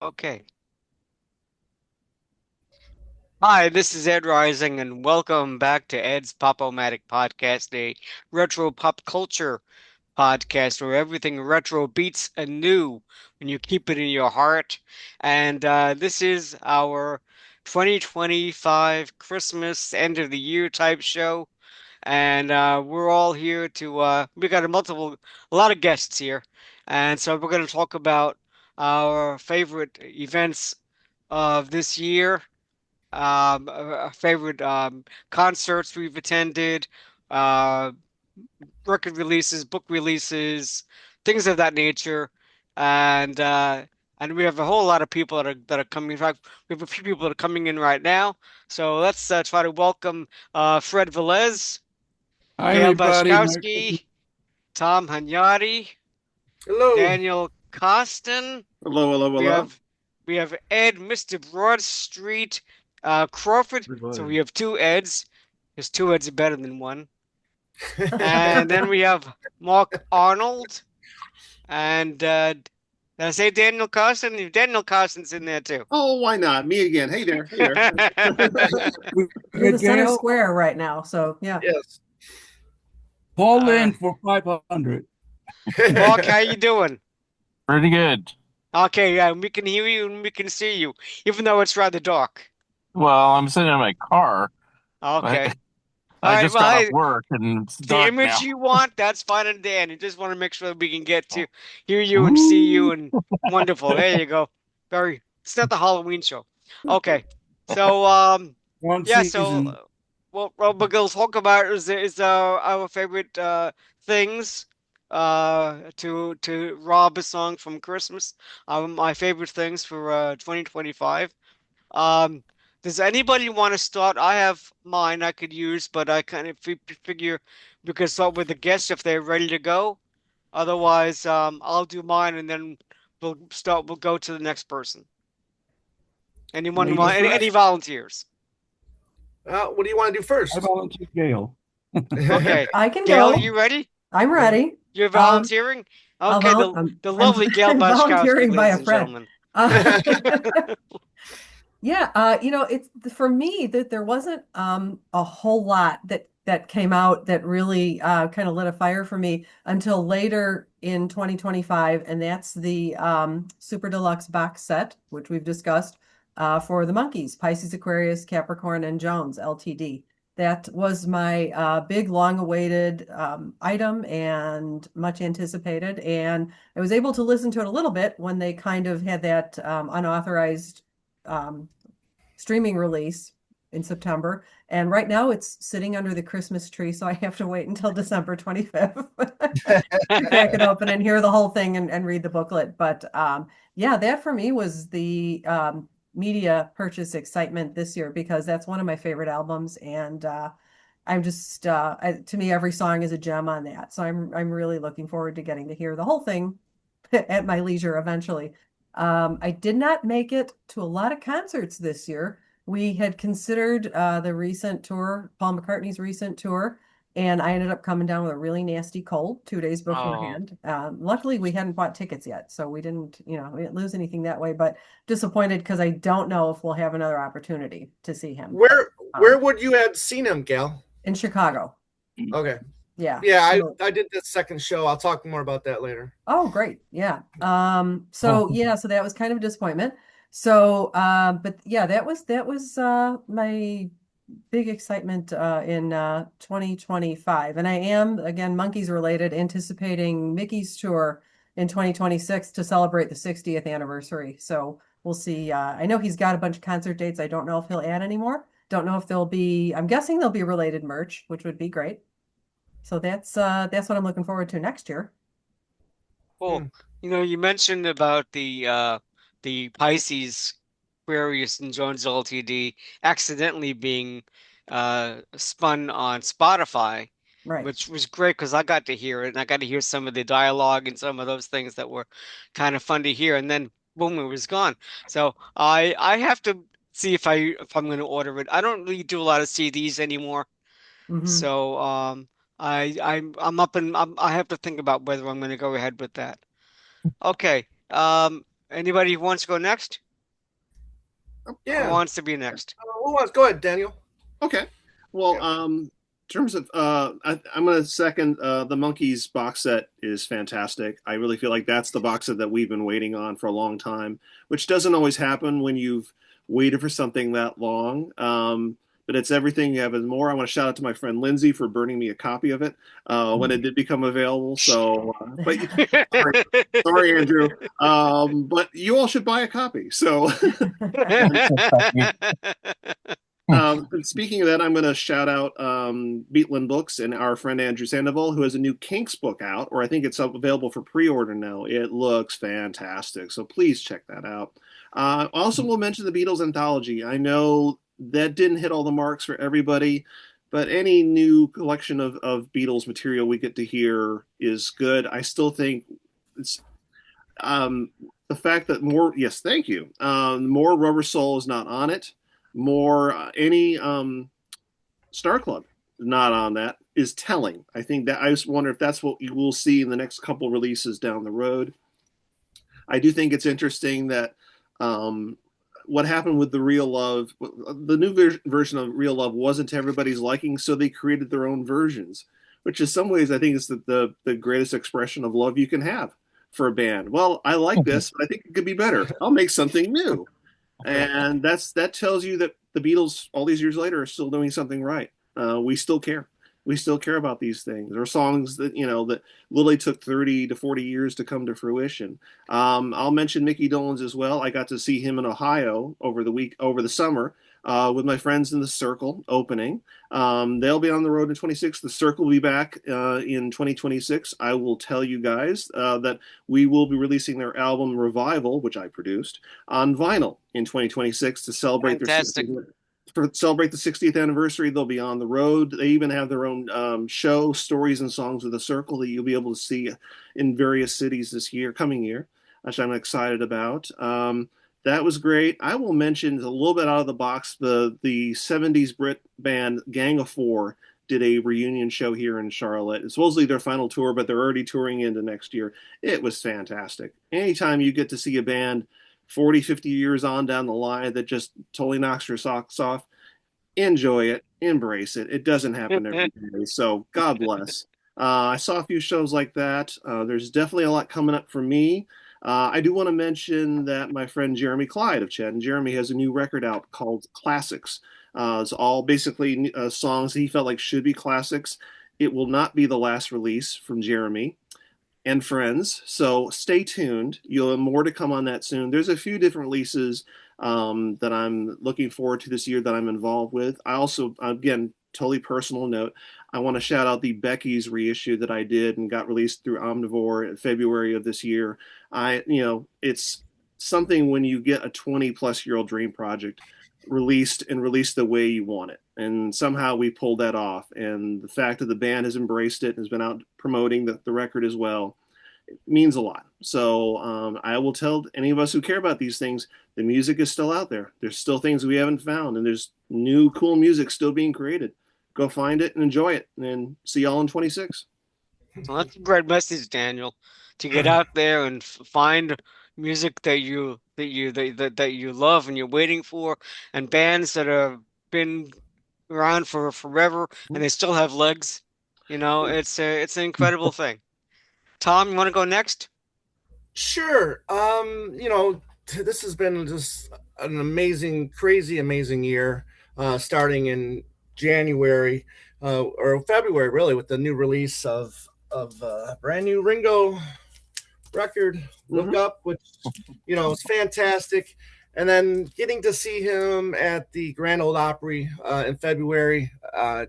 Okay. Hi, this is Ed Rising, and welcome back to Ed's Pop O Matic podcast, a retro pop culture podcast where everything retro beats anew when you keep it in your heart. And this is our 2025 Christmas end of the year type show. And we're all here to, we got a lot of guests here. And so we're going to talk about our favorite events of this year, favorite concerts we've attended, uh, record releases, book releases, things of that nature, and we have a whole lot of people that are coming. In fact, we have a few people that are coming in right now. So let's try to welcome Fred Velez, Hi, Gail everybody. Bajkowski, Tom Hunyadi, Hello. Daniel Coston. Hello, hello, We hello. have we have Ed, Mr. Broad Street, Crawford. So we Everybody. have two Eds. Because two Eds are better than one. And then we have Mark Arnold. And did I say Daniel Carson? Daniel Carson's in there too. Oh, why not? Me again. Hey there. Hey there. We You're the good, center Gail? square right now, so yeah. Yes. Call Uh, in for 500. Mark, how you doing? Pretty good. Okay, yeah, we can hear you and we can see you, even though it's rather dark. Well, I'm sitting in my car, but Okay. All I right, just well, got off hey, work and it's the dark image now. you want, that's fine and dandy. I just want to make sure that we can get to hear you and see you Ooh. and wonderful. There you go. It's not the Halloween show. Okay. So, One yeah, so season. what we're going to talk about is our favorite things to rob a song from Christmas. My favorite things for 2025. Um, does anybody want to start? I have mine I could use, but I kind of figure we could start with the guests if they're ready to go. Otherwise, I'll do mine and then we'll go to the next person. Anyone Ladies want any first. volunteers? What do you want to do I first? volunteer Gail. Okay. I can Gail, go. you ready? I'm ready. You're Um, volunteering? Okay, the I'm lovely Gail I'm Bajkowski, volunteering by ladies a and friend. gentlemen. Uh, yeah, it's for me that there wasn't a whole lot that came out that really kind of lit a fire for me until later in 2025, and that's the Super Deluxe box set, which we've discussed for the Monkees, Pisces, Aquarius, Capricorn, and Jones Ltd. That was my big, long-awaited item and much anticipated. And I was able to listen to it a little bit when they kind of had that unauthorized um, streaming release in September. And right now it's sitting under the Christmas tree, so I have to wait until December 25th to crack it open and hear the whole thing and read the booklet. But yeah, that for me was the media purchase excitement this year because that's one of my favorite albums. And I'm just to me every song is a gem on that. So I'm really looking forward to getting to hear the whole thing at my leisure eventually. I did not make it to a lot of concerts this year. We had considered the recent tour, Paul McCartney's recent tour, and I ended up coming down with a really nasty cold 2 days Oh, beforehand. Luckily, we hadn't bought tickets yet, so we didn't lose anything that way. But disappointed because I don't know if we'll have another opportunity to see him where would you have seen him, Gal? in Chicago. Okay. Yeah. Yeah, So I did the second show. I'll talk more about that later. oh, great. Yeah. Oh, So yeah, so that was kind of a disappointment. So but yeah, that was my big excitement in 2025. And I am again Monkeys related, anticipating Mickey's tour in 2026 to celebrate the 60th anniversary. So we'll see. I know he's got a bunch of concert dates. I don't know if he'll add any more. Don't know if there'll be, I'm guessing there'll be related merch, which would be great. So that's what I'm looking forward to next year. cool. Hmm. You mentioned about the Pisces Aquarius and Jones Ltd. accidentally being spun on Spotify, Right. which was great because I got to hear it and I got to hear some of the dialogue and some of those things that were kind of fun to hear. And then boom, it was gone. So I have to see if I'm going to order it. I don't really do a lot of CDs anymore, Hmm. so I have to think about whether I'm going to go ahead with that. Okay. Anybody who wants to go next? Yeah. Who wants to be next? Go ahead, Daniel. Okay. Well, in terms of, I'm going to second the Monkees box set is fantastic. I really feel like that's the box set that we've been waiting on for a long time, which doesn't always happen when you've waited for something that long. But it's everything you have and more. I want to shout out to my friend Lindsay for burning me a copy of it when it did become available. So, but sorry, Andrew. But you all should buy a copy. So, speaking of that, I'm going to shout out Beatland Books and our friend Andrew Sandoval, who has a new Kinks book out, or I think it's available for pre-order now. It looks fantastic. So please check that out. Also, we'll mention the Beatles anthology. I know that didn't hit all the marks for everybody, but any new collection of Beatles material we get to hear is good. I still think it's the fact that thank you. More Rubber Soul is not on it. More any Star Club not on that is telling. I think that I just wonder if that's what you will see in the next couple releases down the road. I do think it's interesting that what happened with the Real Love, the new version of Real Love wasn't to everybody's liking, so they created their own versions, which in some ways I think is the greatest expression of love you can have for a band. Well, I like this, but I think it could be better. I'll make something new. And that tells you that the Beatles, all these years later, are still doing something right. We still care. We still care about these things. There are songs that that literally took 30 to 40 years to come to fruition. I'll mention Mickey Dolenz as well. I got to see him in Ohio over the summer with my friends in the Circle opening. They'll be on the road in 26. The Circle will be back in 2026. I will tell you guys that we will be releasing their album Revival, which I produced, on vinyl in 2026 to celebrate Fantastic. celebrate the 60th anniversary. They'll be on the road. They even have their own show, Stories and Songs of the Circle, that you'll be able to see in various cities coming year, which I'm excited about. That was great. I will mention a little bit out of the box, the 70s Brit band Gang of Four did a reunion show here in Charlotte. It's supposedly their final tour, but they're already touring into next year. It was fantastic. Anytime you get to see a band 40, 50 years on down the line that just totally knocks your socks off, enjoy it, embrace it. It doesn't happen every day, so God bless. I saw a few shows like that. There's definitely a lot coming up for me. I do want to mention that my friend Jeremy Clyde of Chad and Jeremy has a new record out called Classics. It's all basically songs he felt like should be classics. It will not be the last release from Jeremy and friends, so stay tuned. You'll have more to come on that soon. There's a few different releases that I'm looking forward to this year that I'm involved with. I also, again, totally personal note, I want to shout out the Becky's reissue that I did and got released through Omnivore in February of this year. It's something when you get a 20-plus-year-old dream project released the way you want it. And somehow we pulled that off. And the fact that the band has embraced it and has been out promoting the record as well, it means a lot. So I will tell any of us who care about these things, the music is still out there. There's still things we haven't found, and there's new cool music still being created. Go find it and enjoy it, and see y'all in 26. Well, that's a great message, Daniel, to get out there and find music that you love and you're waiting for, and bands that have been around for forever and they still have legs. It's an incredible thing. Tom, you want to go next? Sure. This has been just an amazing, crazy, amazing year, starting in January or February, really, with the new release of brand new Ringo record, Look Up, which is fantastic. And then getting to see him at the Grand Ole Opry in February,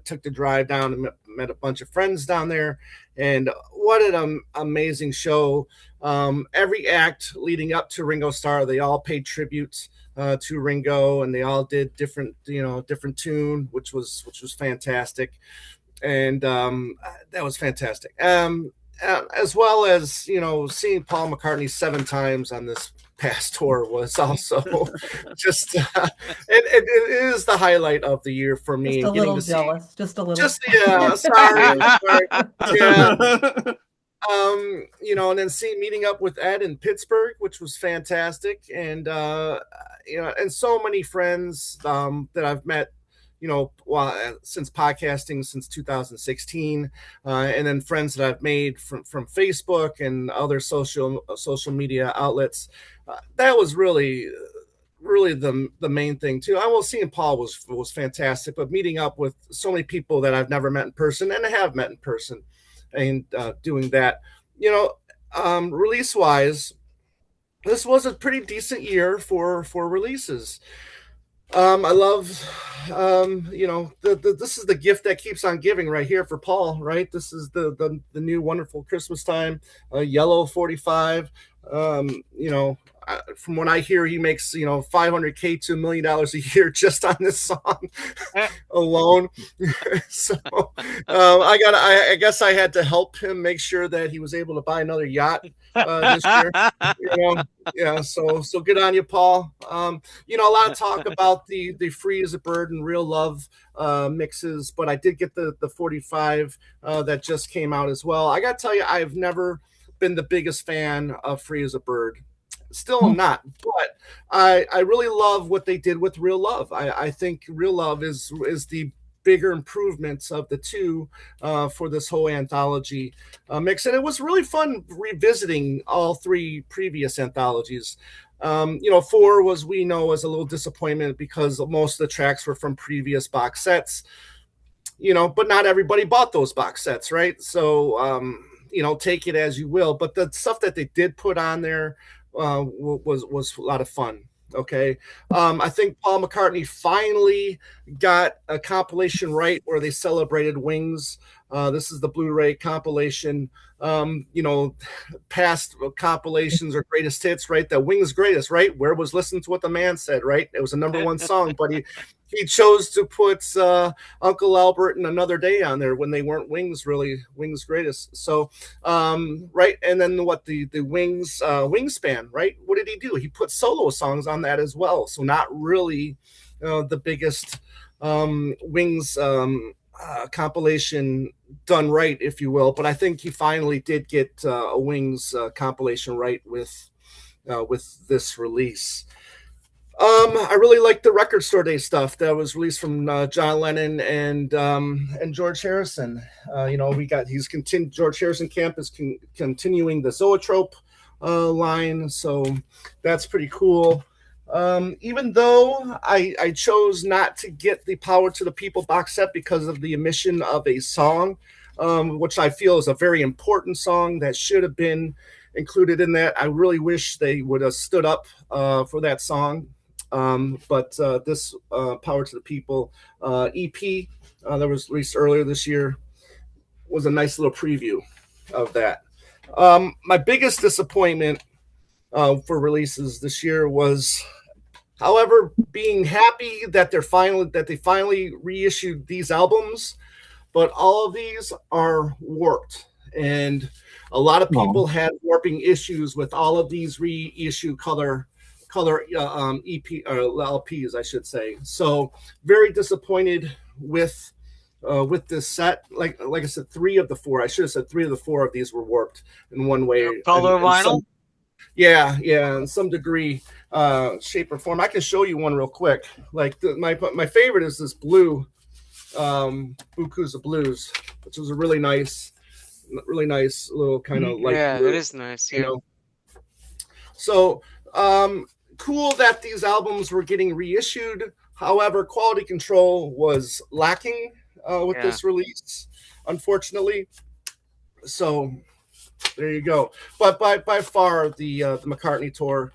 took the drive down and met a bunch of friends down there. And what an amazing show. Every act leading up to Ringo Starr, they all paid tribute to Ringo, and they all did different tune, which was fantastic. And that was fantastic. As well as, seeing Paul McCartney 7 times on this past tour was also just it is the highlight of the year for me. Just a little jealous. Just a little. Sorry. Yeah. And then meeting up with Ed in Pittsburgh, which was fantastic, and and so many friends that I've met, since podcasting since 2016, and then friends that I've made from Facebook and other social media outlets. That was really the main thing too. Seeing Paul was fantastic, but meeting up with so many people that I've never met in person and have met in person, and doing that, release wise, this was a pretty decent year for releases. I love, this is the gift that keeps on giving right here for Paul, right? This is the new wonderful Christmas time, Yellow 45. From what I hear, he makes $500K to $1 million a year just on this song alone. So I guess I had to help him make sure that he was able to buy another yacht this year. Yeah. So good on you, Paul. A lot of talk about the Free as a Bird and Real Love mixes, but I did get the 45 that just came out as well. I got to tell you, I've never been the biggest fan of Free as a Bird. Still not, but I really love what they did with Real Love. I think Real Love is the bigger improvements of the two for this whole anthology mix, and it was really fun revisiting all three previous anthologies. 4 was a little disappointment because most of the tracks were from previous box sets, but not everybody bought those box sets, right? So take it as you will, but the stuff that they did put on there was a lot of fun. Okay. I think Paul McCartney finally got a compilation right where they celebrated Wings. This is the Blu-ray compilation. Past compilations or greatest hits, right? The Wings greatest, right? Where was Listen to What the Man Said, right? It was a number one song, but he chose to put Uncle Albert and Another Day on there when they weren't Wings greatest. So, right. And then the Wings Wingspan, right? What did he do? He put solo songs on that as well. So not really the biggest Wings compilation done right, if you will, but I think he finally did get a Wings compilation right with this release. I really like the Record Store Day stuff that was released from John Lennon and George Harrison. George Harrison Camp is continuing the Zoetrope line, so that's pretty cool. Even though I chose not to get the Power to the People box set because of the omission of a song, which I feel is a very important song that should have been included in that. I really wish they would have stood up for that song. But this Power to the People EP that was released earlier this year was a nice little preview of that. My biggest disappointment for releases this year was, however, being happy that they finally reissued these albums, but all of these are warped, and a lot of people had warping issues with all of these reissue color EP or LPs, I should say. So very disappointed with this set. Like I said, 3 of the 4. I should have said 3 of the 4 of these were warped in one way. Color vinyl. Yeah, in some degree, shape or form. I can show you one real quick. Like my favorite is this blue, Bukuza Blues, which was a really nice little kind of like. Yeah, it is nice. Yeah. So cool that these albums were getting reissued. However, quality control was lacking with this release, unfortunately. So there you go. But by far the McCartney tour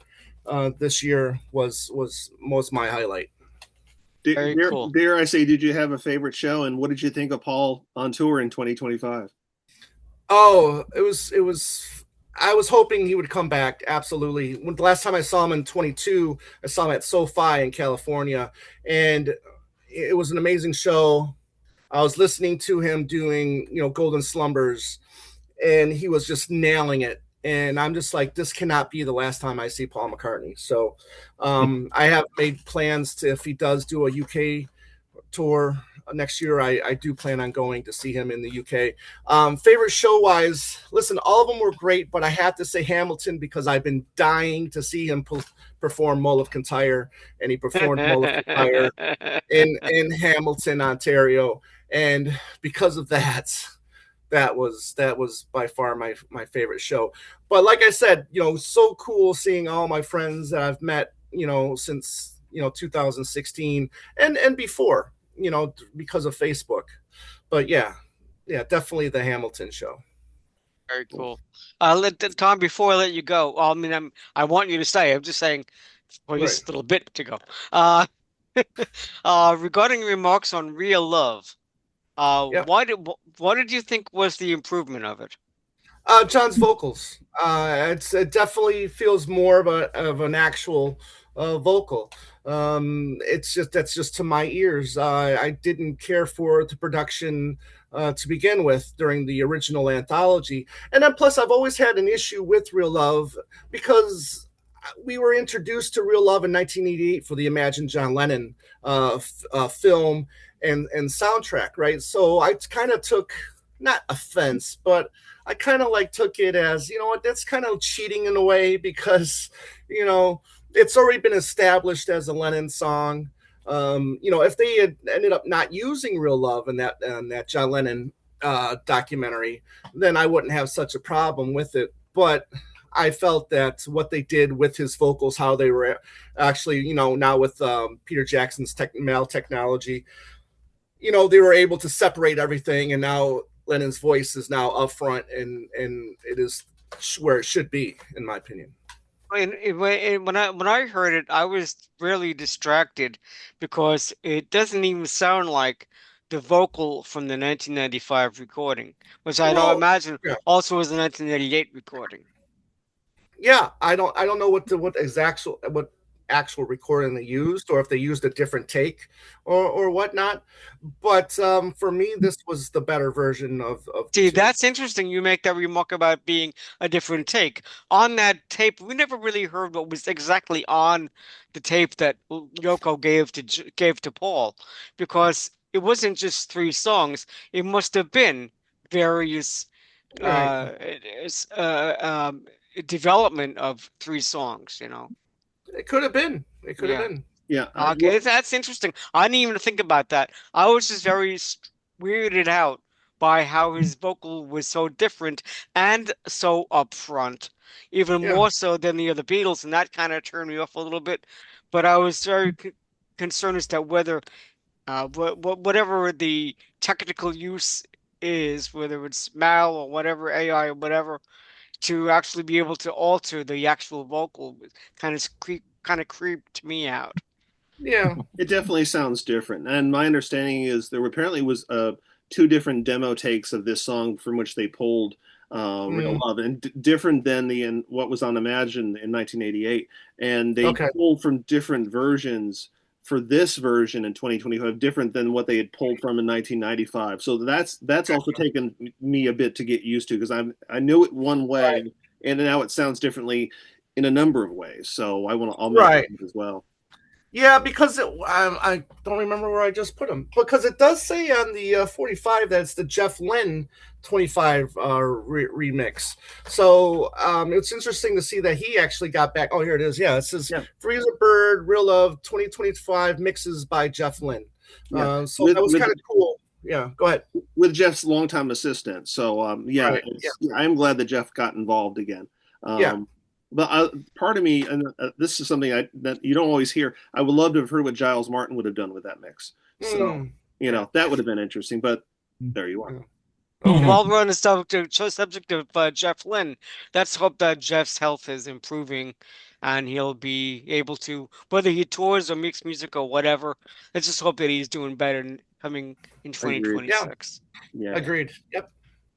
this year was my highlight. Dare I say, did you have a favorite show, and what did you think of Paul on tour in 2025? Oh, it was. I was hoping he would come back. Absolutely. The last time I saw him in 22, I saw him at SoFi in California, and it was an amazing show. I was listening to him doing, Golden Slumbers, and he was just nailing it. And I'm just like, this cannot be the last time I see Paul McCartney. So I have made plans to, if he does do a UK tour next year I do plan on going to see him in the UK. Favorite show wise, listen, all of them were great, but I have to say Hamilton because I've been dying to see him perform Mull of Kintyre, and he performed Mull of Kintyre in Hamilton, Ontario, and because of that. That was by far my favorite show. But like I said, so cool seeing all my friends that I've met, since 2016 and before, because of Facebook. But yeah, definitely the Hamilton show. Very cool. Tom, before I let you go, I mean, I want you to stay. I'm just saying for this little bit to go. Regarding remarks on Real Love. What did you think was the improvement of it? John's vocals. It definitely feels more of an actual vocal. That's just to my ears. I didn't care for the production to begin with during the original anthology, and then plus I've always had an issue with Real Love because we were introduced to Real Love in 1988 for the Imagine John Lennon film and soundtrack, right? So I kind of took, not offense, but I kind of took it as, that's kind of cheating in a way because, it's already been established as a Lennon song. If they had ended up not using Real Love in that John Lennon documentary, then I wouldn't have such a problem with it. But I felt that what they did with his vocals, how they were actually, now with Peter Jackson's male technology, they were able to separate everything, and now Lennon's voice is now up front, and it is where it should be, in my opinion. When I heard it, I was really distracted because it doesn't even sound like the vocal from the 1995 recording, which I don't imagine also was the 1988 recording. Yeah, I don't know what actual recording they used, or if they used a different take or whatnot. But for me, this was the better version of See, that's interesting. You make that remark about being a different take. On that tape, we never really heard what was exactly on the tape that Yoko gave to Paul, because it wasn't just 3 songs. It must have been various development of 3 songs, It could have been. It could have been. Yeah. Okay, that's interesting. I didn't even think about that. I was just very weirded out by how his vocal was so different and so upfront, even more so than the other Beatles, and that kind of turned me off a little bit. But I was very concerned as to whether, whatever the technical use is, whether it's Mal or whatever, AI or whatever, to actually be able to alter the actual vocal kind of creeped me out. Yeah, it definitely sounds different. And my understanding is there apparently was 2 different demo takes of this song from which they pulled Real Love, and different than what was on Imagine in 1988. And they pulled from different versions for this version in 2025, different than what they had pulled from in 1995. So that's also taken me a bit to get used to, because I knew it one way, and now it sounds differently in a number of ways. So I'll make it as well. Yeah, because I don't remember where I just put them, because it does say on the 45 that it's the Jeff Lynne 25 remix. So it's interesting to see that he actually got back. Oh, here it is. Yeah, it says Free as a Bird, Real Love 2025 mixes by Jeff Lynne. So that was kind of cool. Yeah, go ahead. With Jeff's longtime assistant. So I'm glad that Jeff got involved again. But part of me, and this is something that you don't always hear, I would love to have heard what Giles Martin would have done with that mix. So, that would have been interesting, but there you are. While we're on the subject of Jeff Lynne, let's hope that Jeff's health is improving and he'll be able to, whether he tours or makes music or whatever, let's just hope that he's doing better coming in 2026. Yeah. Agreed. Yep.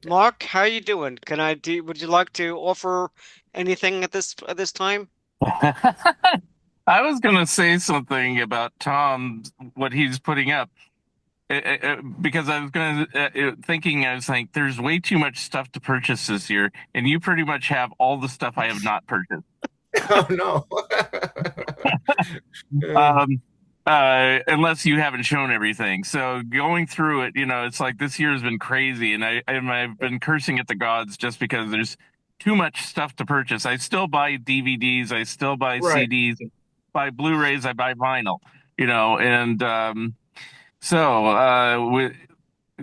Mark, how are you doing? Would you like to offer anything at this time? I was going to say something about Tom, what he's putting up, because I was thinking, there's way too much stuff to purchase this year, and you pretty much have all the stuff I have not purchased. Oh no. unless you haven't shown everything. So going through it, it's like this year has been crazy, and I've been cursing at the gods just because there's too much stuff to purchase. I still buy DVDs, I still buy Right. CDs, buy Blu-rays, I buy vinyl, and so with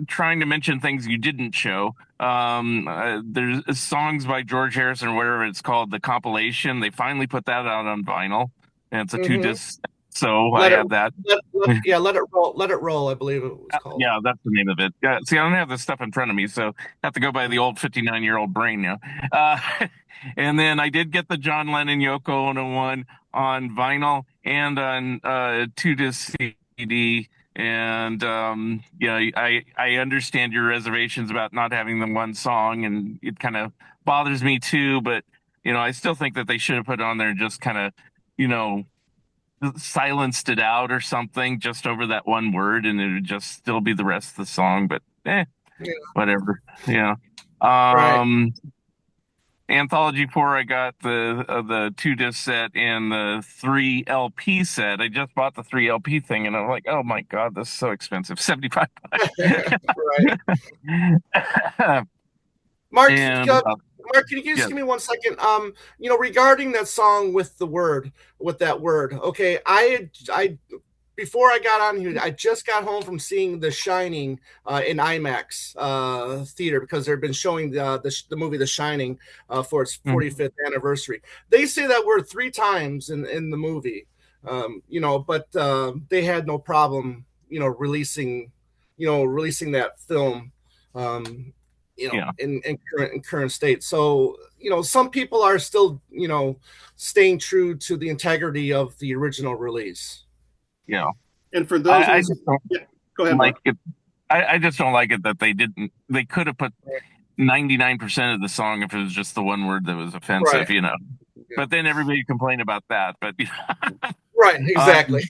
trying to mention things you didn't show. There's songs by George Harrison or whatever it's called, the compilation. They finally put that out on vinyl, and it's a Mm-hmm. 2 disc. So I Let it, have that. let it roll. Let it roll. I believe it was called. Yeah, that's the name of it. See, I don't have this stuff in front of me, so I have to go by the old 59-year-old brain now. Uh, and then I did get the John Lennon Yoko Ono one on vinyl and on 2 disc CD. And I understand your reservations about not having the one song, and it kind of bothers me too. But I still think that they should have put it on there and just kind of, you know, silenced it out or something just over that one word, and it would just still be the rest of the song. But Yeah. whatever. Yeah. Right. Anthology 4, I got the 2 disc set and the 3 LP set. I just bought the 3 LP thing, and I'm like, oh my God, this is so expensive. $75. Right. Mark, And Mark, can you just give me 1 second? Regarding that song with that word. Okay, I before I got on here, I just got home from seeing The Shining in IMAX theater, because they've been showing the movie The Shining for its 45th anniversary. They say that word 3 times in the movie, but they had no problem, releasing that film, in current state. So, some people are still, staying true to the integrity of the original release. Yeah. And for those, go ahead, like Mark. it. I just don't like it that they didn't. They could have put 99% of the song if it was just the one word that was offensive, Right. But then everybody complained about that. But right, exactly.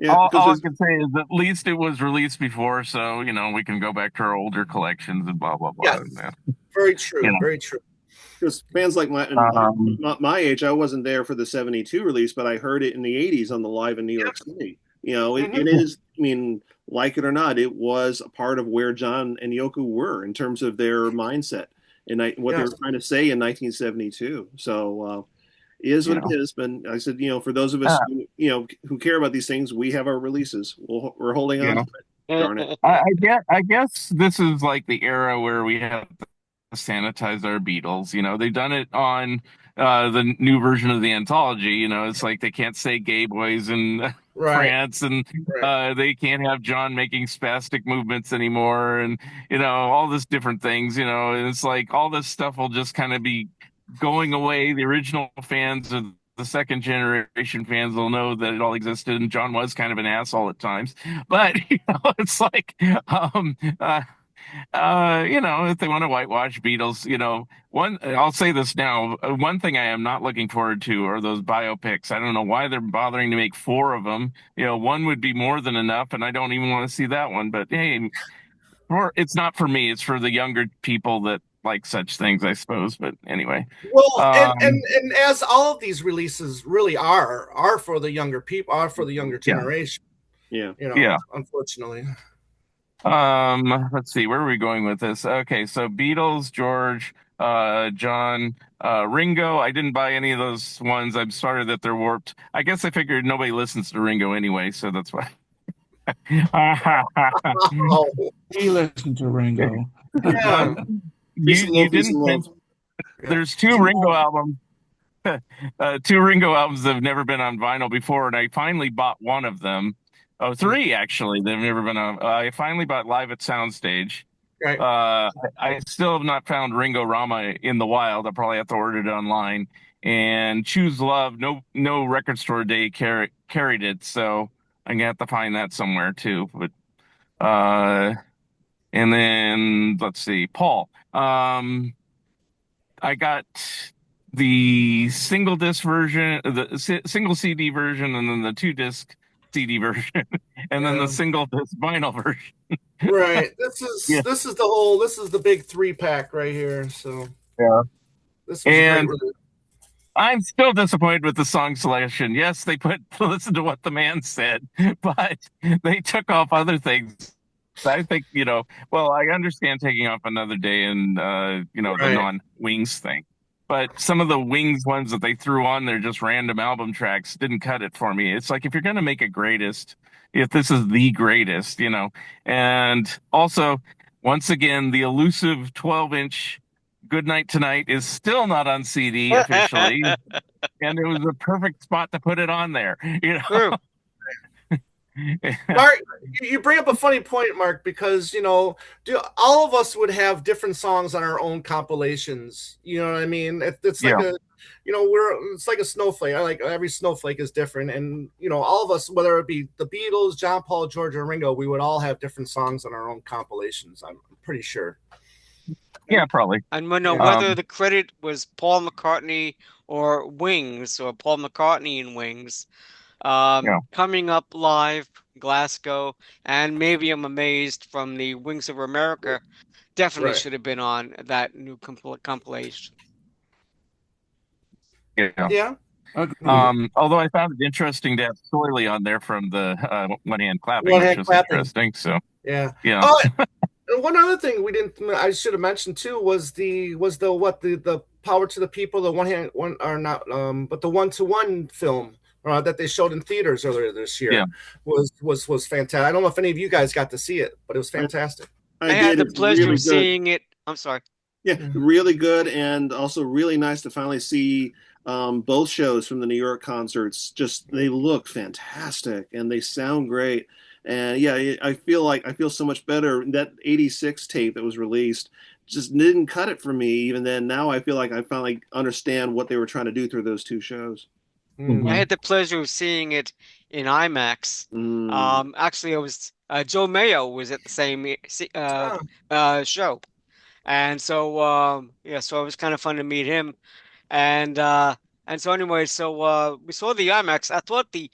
All I can say is at least it was released before, so we can go back to our older collections and blah blah blah. Yes. Very true. Very true. Because fans like my age, I wasn't there for the '72 release, but I heard it in the '80s on the Live in New York City. It is. I mean, like it or not, it was a part of where John and Yoko were in terms of their mindset and what they were trying to say in 1972. So it is what it is. But I said, for those of us who care about these things, we have our releases. We're holding on to it. Darn it. I guess this is like the era where we have to sanitize our Beatles. They've done it on the new version of the anthology. It's like they can't say gay boys in France, and they can't have John making spastic movements anymore, and all this different things. And it's like all this stuff will just kind of be going away. The original fans of the second generation fans will know that it all existed, and John was kind of an asshole at times. But it's like, if they want to whitewash Beatles, I'll say this now. One thing I am not looking forward to are those biopics. I don't know why they're bothering to make 4 of them. One would be more than enough, and I don't even want to see that one. But hey, it's not for me. It's for the younger people that like such things, I suppose. But anyway. Well, and as all of these releases really are for the younger people, are for the younger generation. Yeah. Unfortunately. Let's see, where are we going with this? Okay, so Beatles, George, John, Ringo. I didn't buy any of those ones. I'm sorry that they're warped. I guess I figured nobody listens to Ringo anyway, so that's why. He listened to Ringo. Yeah. You didn't mention there's 2 Ringo albums. 2 Ringo albums that have never been on vinyl before, and I finally bought one of them. Oh, 3 actually. They've never been on. I finally bought Live at Soundstage. Right. I still have not found Ringo Rama in the wild. I'll probably have to order it online. And Choose Love, no record store day carried it, so I'm gonna have to find that somewhere too. But and then let's see, Paul. I got the single disc version, the single CD version, and then the 2 disc CD version, and then the single disc vinyl version. Right. This is the big 3-pack right here. So yeah. This was great. I'm still disappointed with the song selection. Yes, they put listen to what the man said, but they took off other things. I think, well, I understand taking off another day and the Right. non-Wings thing. But some of the Wings ones that they threw on there, just random album tracks, didn't cut it for me. It's like if you're gonna make a greatest, if this is the greatest. And also, once again, the elusive 12-inch Good Night Tonight is still not on CD officially, and it was a perfect spot to put it on there. True. Mark, you bring up a funny point, Mark, because all of us would have different songs on our own compilations. You know what I mean? It's like Yeah. it's like a snowflake. I like every snowflake is different, and all of us, whether it be the Beatles, John Paul, George, or Ringo, we would all have different songs on our own compilations. I'm pretty sure. Yeah, probably. And Yeah. whether the credit was Paul McCartney or Wings, or Paul McCartney and Wings, coming up live, Glasgow, and maybe I'm amazed from the Wings of America, definitely Right. should have been on that new compilation. Yeah. Yeah. Although I found it interesting to have Soily on there from the One Hand Clapping, One which Hand was Clapping. interesting. So Yeah. yeah. Oh, and one other thing I should have mentioned too was the Power to the People, the but the 1-to-1 film that they showed in theaters earlier this year was fantastic. I don't know if any of you guys got to see it, but it was fantastic. I had the It's pleasure really of seeing it. I'm sorry. Yeah, really good, and also really nice to finally see both shows from the New York concerts. Just they look fantastic and they sound great. And yeah, I feel so much better. That '86 tape that was released just didn't cut it for me. Even then, now I feel like I finally understand what they were trying to do through those two shows. I had the pleasure of seeing it in IMAX. Actually, I was Joe Mayo was at the same show, and so so it was kind of fun to meet him. And so anyway, so we saw the IMAX. I thought the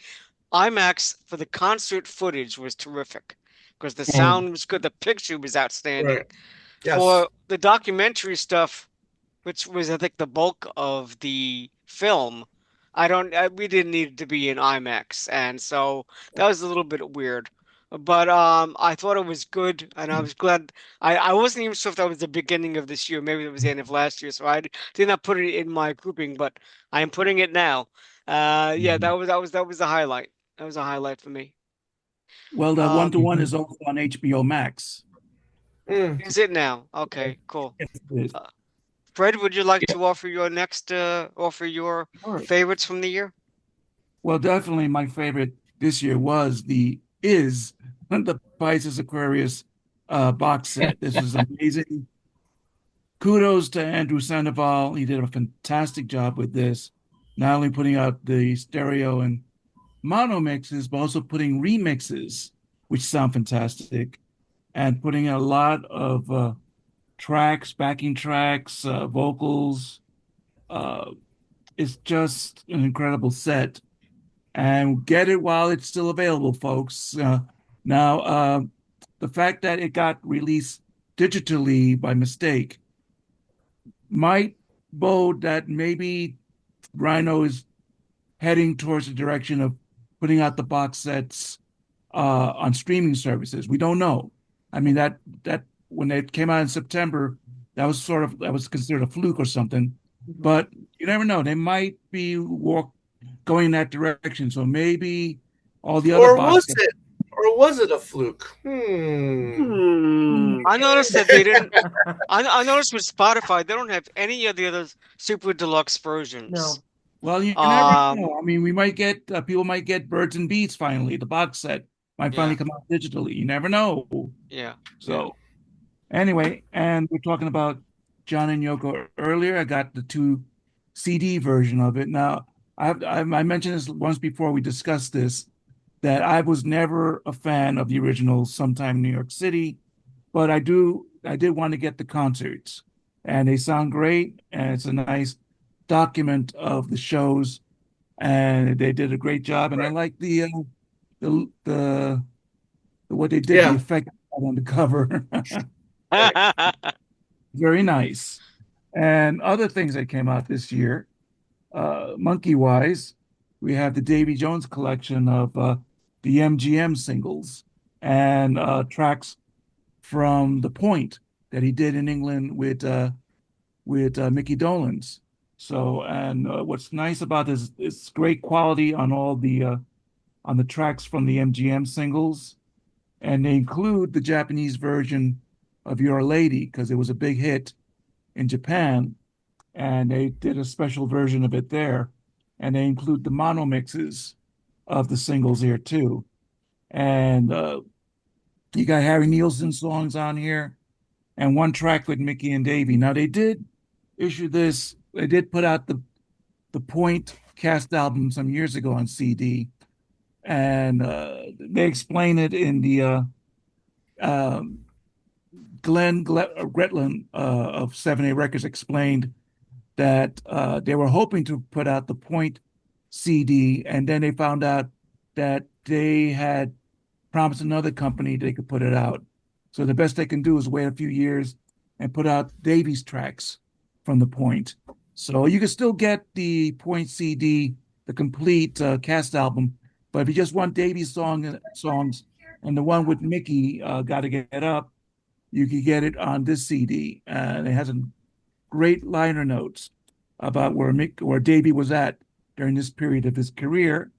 IMAX for the concert footage was terrific because the sound was good, the picture was outstanding. Right. Yes. For the documentary stuff, which was I think the bulk of the film, we didn't need it to be in IMAX, and so that was a little bit weird. But I thought it was good, and I was glad. I wasn't even sure if that was the beginning of this year. Maybe it was the end of last year, so did not put it in my grouping, but I am putting it now. Yeah, that was the highlight. That was a highlight for me. Well, that 1-to-1 is also on HBO Max. Is it now? Okay, cool. Fred, would you like to offer your favorites from the year? Well, definitely my favorite this year was the Pisces Aquarius box set. This was amazing. Kudos to Andrew Sandoval. He did a fantastic job with this, not only putting out the stereo and mono mixes, but also putting remixes, which sound fantastic, and putting a lot of tracks, backing tracks, vocals. It's just an incredible set. And get it while it's still available, folks. Now, the fact that it got released digitally by mistake might bode that maybe Rhino is heading towards the direction of putting out the box sets on streaming services. We don't know. I mean, that when it came out in September, that was considered a fluke or something. But you never know. They might be going in that direction. So maybe all the other box sets. Or was it a fluke? I noticed that they didn't. I noticed with Spotify, they don't have any of the other super deluxe versions. No. Well, you never know. I mean, we might get people might get Birds and Beats finally. The box set might finally come out digitally. You never know. Yeah. So anyway, and we're talking about John and Yoko earlier. I got the 2 CD version of it. Now, I mentioned this once before. We discussed this, that I was never a fan of the original Sometime in New York City, but I did want to get the concerts, and they sound great, and it's a nice document of the shows, and they did a great job. And I like the what they did, the effect on the cover. Very nice. And other things that came out this year, monkey-wise, we have the Davy Jones collection of the MGM singles and tracks from The Point that he did in England with Mickey Dolenz. So, and what's nice about this is great quality on the tracks from the MGM singles, and they include the Japanese version of Your Lady because it was a big hit in Japan, and they did a special version of it there, and they include the mono mixes of the singles here too. And you got Harry Nilsson songs on here, and one track with Mickey and Davy. Now they did issue this. They did put out the Point cast album some years ago on CD, and they explain it in the um, Gretland of 7A Records explained that they were hoping to put out the Point CD, and then they found out that they had promised another company they could put it out. So the best they can do is wait a few years and put out Davies tracks from the Point. So you can still get the Point CD, the complete cast album, but if you just want Davies songs and the one with Mickey, Gotta Get Up, you can get it on this CD. And it has a great liner notes about where Davy was at during this period of his career.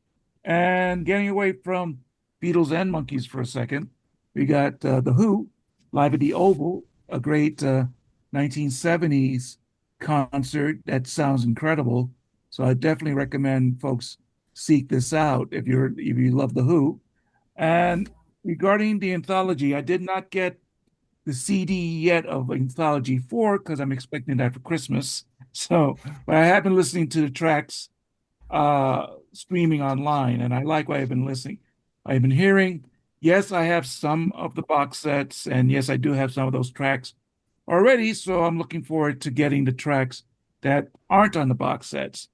And getting away from Beatles and Monkeys for a second, we got The Who live at the Oval, a great 1970s concert that sounds incredible. So I definitely recommend folks seek this out if you love The Who. And regarding the anthology, I did not get the CD yet of Anthology 4 because I'm expecting that for Christmas. So, but I have been listening to the tracks streaming online, and I like what I've been listening. I've been hearing. Yes, I have some of the box sets, and yes, I do have some of those tracks already. So I'm looking forward to getting the tracks that aren't on the box sets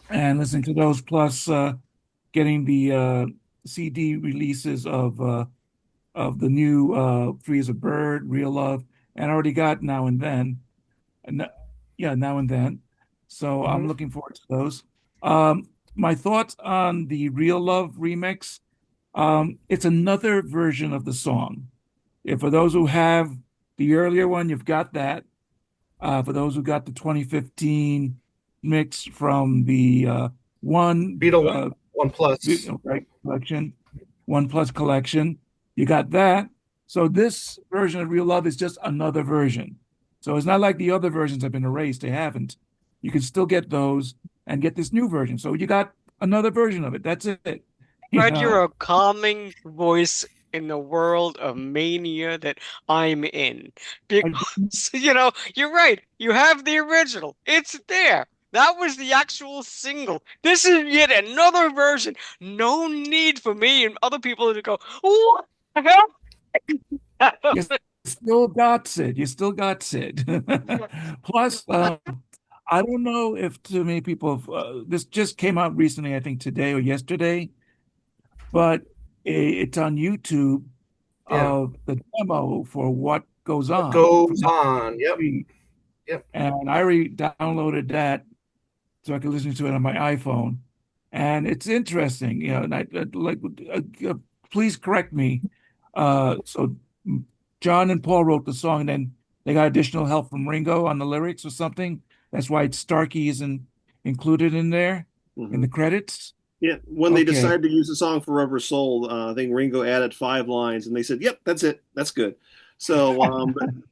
and listening to those, plus getting the CD releases of the new Free as a Bird, Real Love, and I already got Now and Then. And, yeah, Now and Then. So I'm looking forward to those. My thoughts on the Real Love remix. It's another version of the song. If for those who have the earlier one, you've got that. For those who got the 2015 mix from the Beetle One Plus. right, collection, One Plus collection, you got that. So this version of Real Love is just another version. So it's not like the other versions have been erased. They haven't. You can still get those and get this new version. So you got another version of it. That's it. You Fred, you're know, a calming voice in the world of mania that I'm in. I, Because, you're right. You have the original. It's there. That was the actual single. This is yet another version. No need for me and other people to go, what the hell? you still got Sid. You still got Sid. Plus, I don't know if too many people have, this just came out recently, I think today or yesterday, but it's on YouTube Yeah. of the demo for What Goes What On from goes on? Yep. 1983. Yep. And I already downloaded that so I can listen to it on my iPhone. And it's interesting, and please correct me. So John and Paul wrote the song, and then they got additional help from Ringo on the lyrics or something. That's why Starkey isn't included in there in the credits. Yeah, when they Okay. decided to use the song "Forever Soul," I think Ringo added 5 lines, and they said, "Yep, that's it. That's good." So,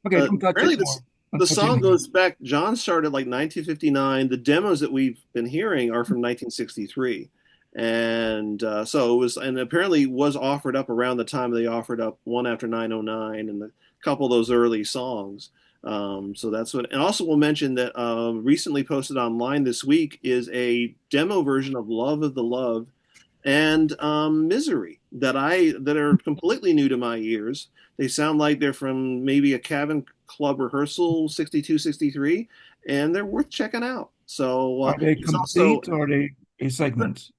Okay, don't touch apparently it more. Don't the touch song it. goes back. John started like 1959. The demos that we've been hearing are from 1963, and so it was, and apparently was offered up around the time they offered up One After 909 and a couple of those early songs. So that's what, and also we'll mention that recently posted online this week is a demo version of Love of the Love and Misery that are completely new to my ears. They sound like they're from maybe a Cabin Club rehearsal 62, 63, and they're worth checking out. So Are they it's also complete or are they a segment?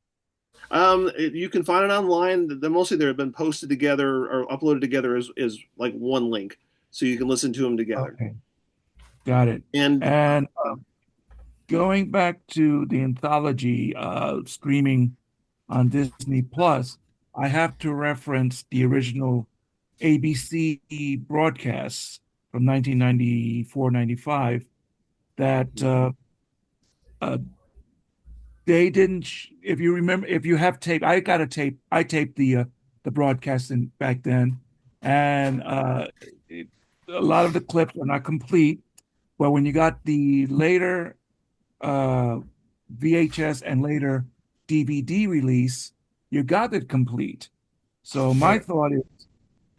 you can find it online. Mostly they've been posted together or uploaded together as like one link, so you can listen to them together. Okay, got it. And And going back to the anthology streaming on Disney Plus, I have to reference the original ABC broadcasts from 1994, 95 that uh, they didn't if you remember, if you have tape, I got a tape, I taped the broadcasting back then, and it, a lot of the clips are not complete, but when you got the later uh VHS and later DVD release, you got it complete. So my Right. thought is,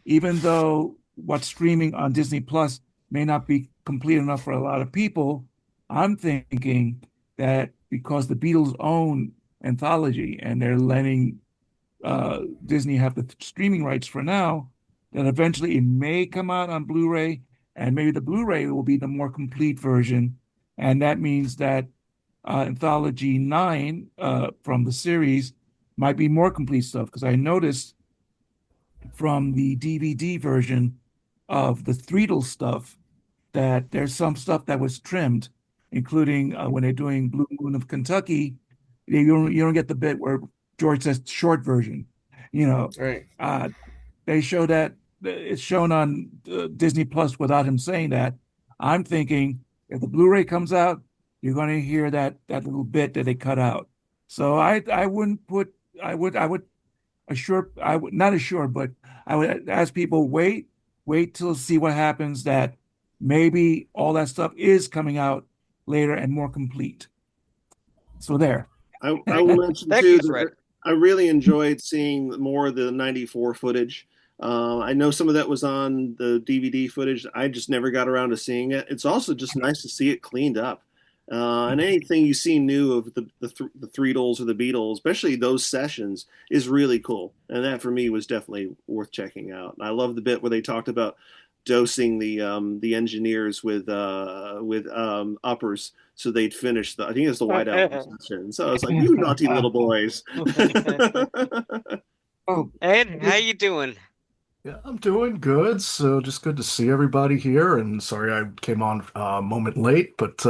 even though what's streaming on Disney Plus may not be complete enough for a lot of people, I'm thinking that because the Beatles own Anthology and they're letting Disney have the streaming rights for now, that eventually it may come out on Blu-ray, and maybe the Blu-ray will be the more complete version. And that means that Anthology 9 from the series might be more complete stuff, because I noticed from the DVD version of the Threedle stuff that there's some stuff that was trimmed, including when they're doing Blue Moon of Kentucky, you don't get the bit where George says short version. You know, Right. uh, they show that it's shown on Disney Plus without him saying that. I'm thinking if the Blu-ray comes out, you're going to hear that little bit that they cut out. So I wouldn't put I would assure I would not assure, but I would ask people wait till see what happens, that maybe all that stuff is coming out later and more complete. So there. I will mention Thank too you, that Fred. I really enjoyed seeing more of the '94 footage. I know some of that was on the DVD footage. I just never got around to seeing it. It's also just nice to see it cleaned up. And anything you see new of the Threedles or the Beatles, especially those sessions, is really cool. And that for me was definitely worth checking out. And I love the bit where they talked about dosing the engineers with uppers so they'd finish the, I think it's the White Album session. So I was like, you naughty little boys. Oh, Ed, how you doing? Yeah, I'm doing good. So just good to see everybody here. And sorry I came on a moment late, but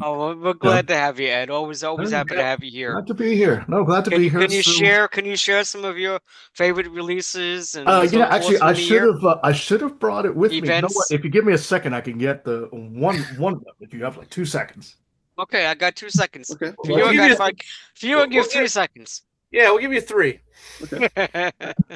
Oh, we're yeah, glad to have you, Ed. Always happy to yeah, have you here. glad to be here. No, glad to Can be you here. can you So, share can you share some of your favorite releases and yeah, so actually, forth from the year? I should have brought it with me. You know what? Events? If you give me a second, I can get the one of them. If you have like 2 seconds. Okay, I got 2 seconds. Okay. For We'll you, Well, I give got you five. For you, I we'll, give we'll three give seconds. yeah, we'll give you three. okay.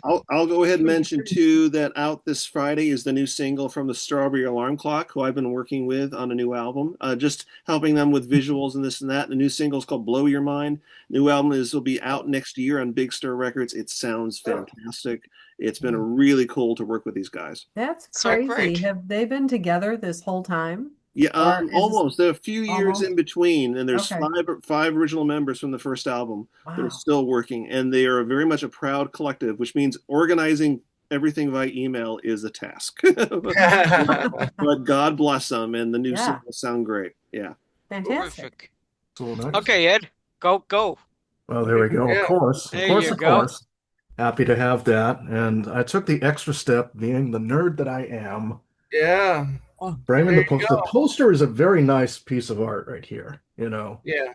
I'll go ahead and mention too that out this Friday is the new single from the Strawberry Alarm Clock, who I've been working with on a new album, just helping them with visuals and this and that. The new single is called "Blow Your Mind." New album will be out next year on Big Star Records. It sounds fantastic. It's been really cool to work with these guys. That's So crazy. great. Have they been together this whole time? Yeah, Or is this almost. There are a few years in almost? between, and there's Okay. five original members from the first album that are Wow. still working, and they are very much a proud collective, which means organizing everything via email is a task. But God bless them, and the new Yeah, singles sound great. Yeah. fantastic. Terrific. So nice. Okay, Ed, go. Well, there we go. Of Yeah. course, of There course, you of go. course. Happy to have that. And I took the extra step, being the nerd that I am, Yeah. oh, framing There the you poster. The go. poster is a very nice piece of art right here. Yeah.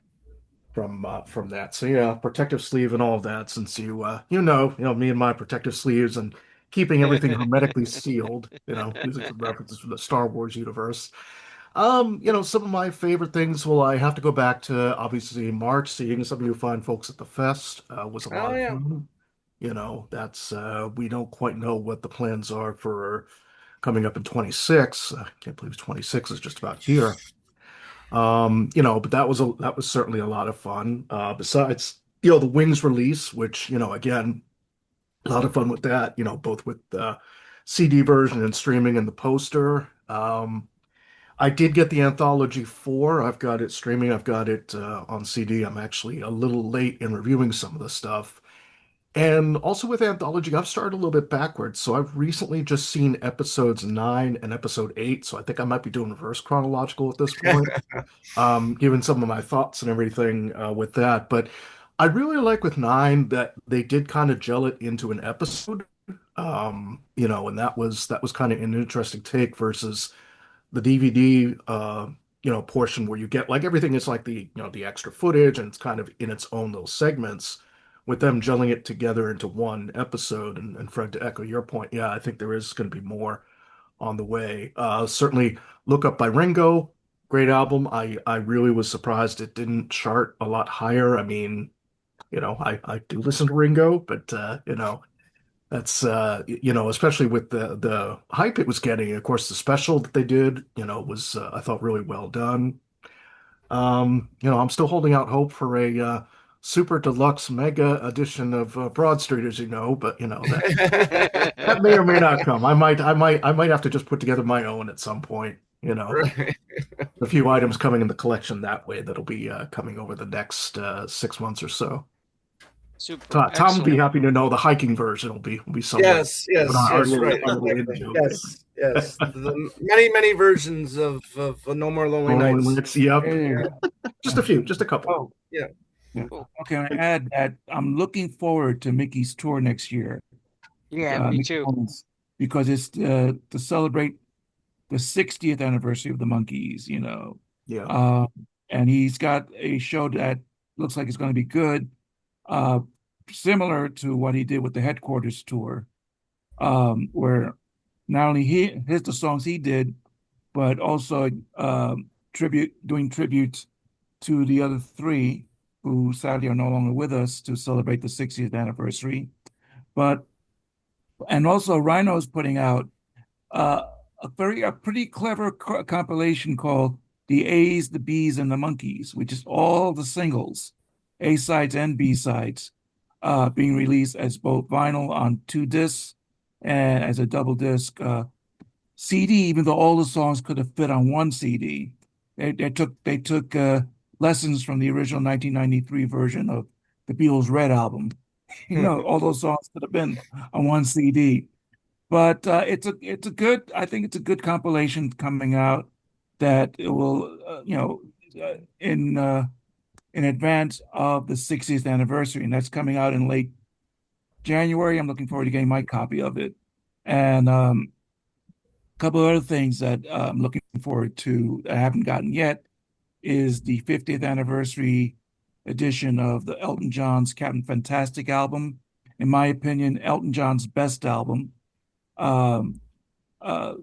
From that. So yeah, protective sleeve and all of that. Since you know me and my protective sleeves and keeping everything hermetically sealed. Using some references from the Star Wars universe. Some of my favorite things. Well, I have to go back to obviously March. Seeing some of you fine folks at the fest was a lot Oh of yeah. fun. That's we don't quite know what the plans are for coming up in 26. I can't believe 26 is just about here. But that was certainly a lot of fun. Besides, the Wings release, which, again, a lot of fun with that, both with the CD version and streaming and the poster. I did get the Anthology 4. I've got it streaming. I've got it on CD. I'm actually a little late in reviewing some of the stuff. And also with Anthology, I've started a little bit backwards. So I've recently just seen episodes 9 and episode 8. So I think I might be doing reverse chronological at this point, given some of my thoughts and everything with that. But I really like with 9 that they did kind of gel it into an episode. And that was kind of an interesting take versus the DVD. portion where you get like everything is like the extra footage and it's kind of in its own little segments with them gelling it together into one episode. And Fred, to echo your point, yeah, I think there is going to be more on the way. Certainly, Look Up by Ringo, great album. I really was surprised it didn't chart a lot higher. I mean, I do listen to Ringo, but that's especially with the hype it was getting. Of course, the special that they did, was I thought really well done. I'm still holding out hope for a super deluxe mega edition of Broad Street, as you know, but that may or may not come. I might have to just put together my own at some point. Right. A few items coming in the collection that way that'll be coming over the next 6 months or so. Super. Tom will be Excellent. happy to know the hiking version will be somewhere. Yes, But yes, our yes, little, right, our little exactly. indie, okay. Yes, yes. The many, many versions of No More Lonely Oh, Nights. let's see. Yep. Yeah. Just a few, just a couple. Oh, Yeah. yeah. Cool. Okay, I add that I'm looking forward to Mickey's tour next year. Yeah, me Mickey too. Dolenz, because it's to celebrate the 60th anniversary of the Monkees, Yeah. and he's got a show that looks like it's going to be good, similar to what he did with the Headquarters tour, where not only the songs he did, but also doing tributes to the other three who sadly are no longer with us to celebrate the 60th anniversary. And also Rhino's putting out a pretty clever compilation called The A's, the B's, and the Monkees, which is all the singles, A sides and B sides, being released as both vinyl on 2 discs and as a double disc CD, even though all the songs could have fit on 1 CD. They took lessons from the original 1993 version of the Beatles' Red album. All those songs could have been on 1 CD. But it's a good, I think it's a good compilation coming out that it will in advance of the 60th anniversary, and that's coming out in late January. I'm looking forward to getting my copy of it. And a couple of other things that I'm looking forward to that I haven't gotten yet is the 50th anniversary edition of the Elton John's Captain Fantastic album. In my opinion, Elton John's best album. Um, uh,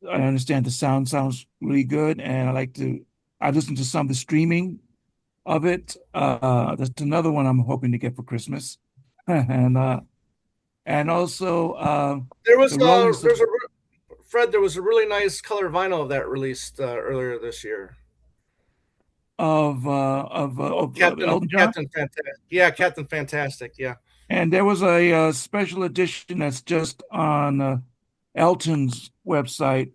I understand the sounds really good, and I listened to some of the streaming of it. That's another one I'm hoping to get for Christmas. And also There was the Rolling Stones. there's a Fred. There was a really nice color vinyl of that released earlier this year. Of Elton John. Captain Fantastic. Yeah, Captain Fantastic. Yeah. And there was a special edition that's just on Elton's website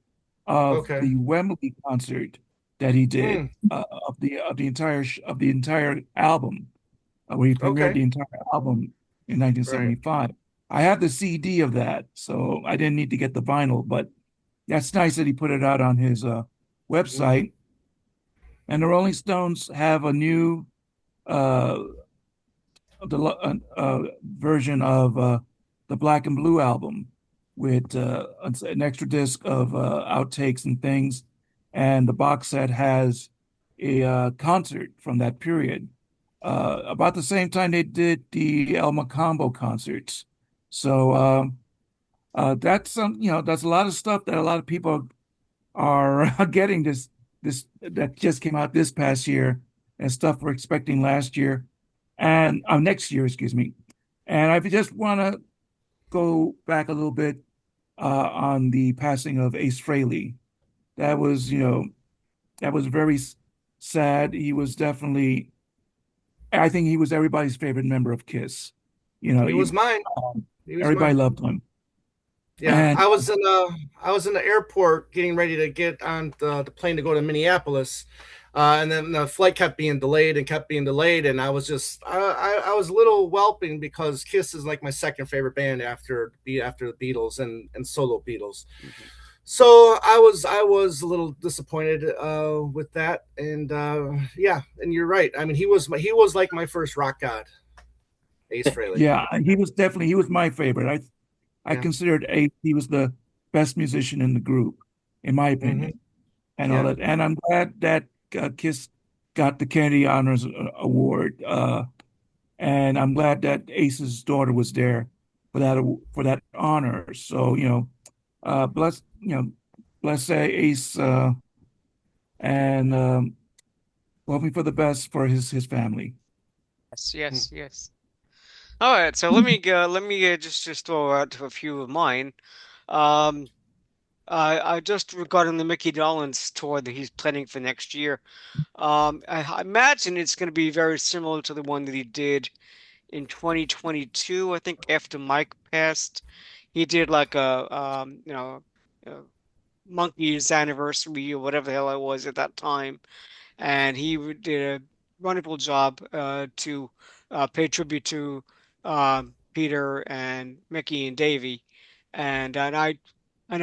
of Okay. the Wembley concert that he did of the entire album, where he premiered Okay. the entire album in 1975. I have the CD of that, so I didn't need to get the vinyl, but that's nice that he put it out on his website. And the Rolling Stones have a new version of the Black and Blue album with an extra disc of outtakes and things. And the box set has a concert from that period. About the same time they did the El Macambo concerts. So that's that's a lot of stuff that a lot of people are getting this that just came out this past year and stuff we're expecting last year and next year, excuse me. And I just want to go back a little bit on the passing of Ace Frehley. That was, very sad. He was definitely, I think he was everybody's favorite member of Kiss. He was mine. Everybody loved him. Yeah, And I was in the airport getting ready to get on the plane to go to Minneapolis, and then the flight kept being delayed, and I was just I was a little whelping because Kiss is like my second favorite band after the Beatles and solo Beatles. So I was a little disappointed with that, and yeah, and you're right. I mean, he was like my first rock god, Ace Frehley. yeah, he was my favorite. I considered he was the best musician in the group, in my opinion, and all that. And I'm glad that Kiss got the Kennedy Honors Award, and I'm glad that Ace's daughter was there for that honor. So bless Ace, and hoping for the best for his family. Yes, yes, yes. All right, so let me just throw out a few of mine. Um, I just regarding the Mickey Dolenz tour that he's planning for next year. I imagine it's going to be very similar to the one that he did in 2022. I think after Mike passed, he did like a Monkey's anniversary or whatever the hell it was at that time, and he did a wonderful job to pay tribute to Peter and Mickey and Davy, and I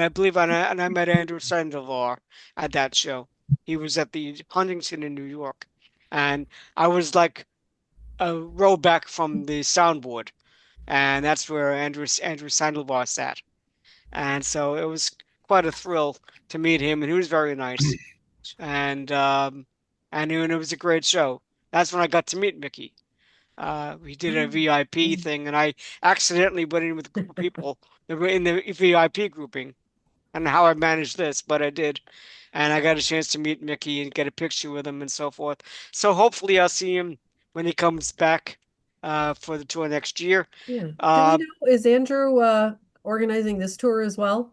believe and I met Andrew Sandoval at that show. He was at the Huntington in New York, and I was like a row back from the soundboard, and that's where Andrew Sandoval sat, and so it was quite a thrill to meet him, and he was very nice, and it was a great show. That's when I got to meet Mickey. We did a VIP thing, and I accidentally went in with a group of people that were in the VIP grouping. I don't know how I managed this, but I did. And I got a chance to meet Mickey and get a picture with him and so forth. So hopefully I'll see him when he comes back for the tour next year. Yeah. Do we Uh, know, is Andrew organizing this tour as well?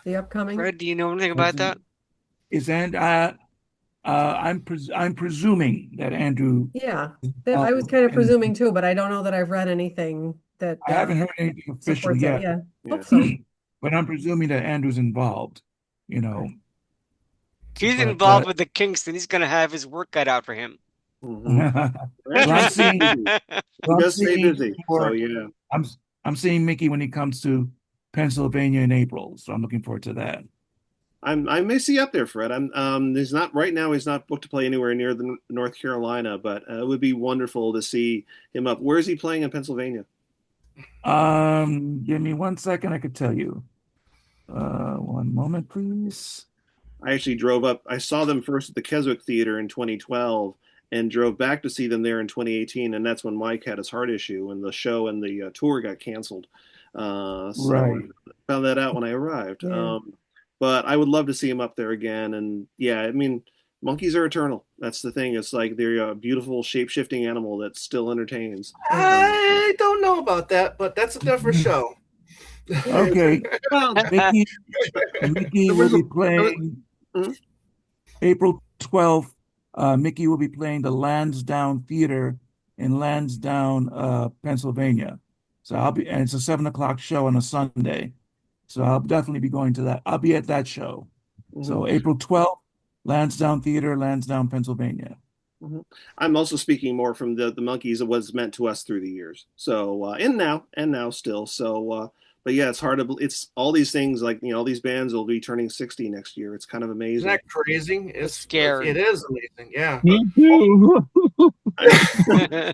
The upcoming? Fred, do you know anything about that? Is and I'm presuming that Andrew. Yeah, I was kind of presuming too, but I don't know that I've read anything that I haven't heard anything official supports it. yet. Yeah, Yeah. hope so. But I'm presuming that Andrew's involved. You know, If he's but involved with the Kingston, he's going to have his work cut out for him. Mhm. Well, I'm seeing- He does stay busy, so yeah. I'm seeing Mickey when he comes to Pennsylvania in April, so I'm looking forward to that. I may see you up there, Fred. He's not right now. He's not booked to play anywhere near the North Carolina, but it would be wonderful to see him up. Where is he playing in Pennsylvania? Give me 1 second, I could tell you. One moment, please. I actually drove up. I saw them first at the Keswick Theater in 2012, and drove back to see them there in 2018, and that's when Mike had his heart issue, and the show and the tour got canceled. So Right. I found that out when I arrived. Yeah. But I would love to see him up there again. And yeah, I mean, monkeys are eternal. That's the thing. It's like they're a beautiful shape-shifting animal that still entertains. I don't know about that, but that's a different show. Okay. Well, Mickey will be playing Mhm. April 12th. Mickey will be playing the Lansdowne Theater in Lansdowne, Pennsylvania. So and it's a 7 o'clock show on a Sunday. So I'll definitely be going to that. I'll be at that show. So April 12th, Lansdowne Theater, Lansdowne, Pennsylvania. I'm also speaking more from the monkeys of what's meant to us through the years. So and now still. So but yeah, it's hard to. It's all these things like all these bands will be turning 60 next year. It's kind of amazing. Isn't that crazy? It's scary. It is amazing. Yeah. Me too.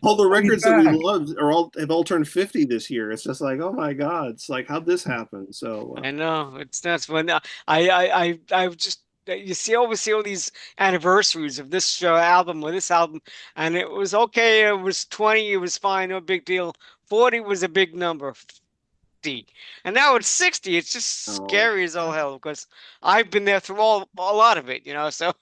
All the records that we loved have all turned 50 this year. It's just like, oh my God, it's like how'd this happen? So I know it's nuts when I just always see all these anniversaries of this show album or this album, and it was okay. It was 20, it was fine, no big deal. 40 was a big number. 50. And now it's 60. It's just scary as all hell because I've been there through a lot of it, so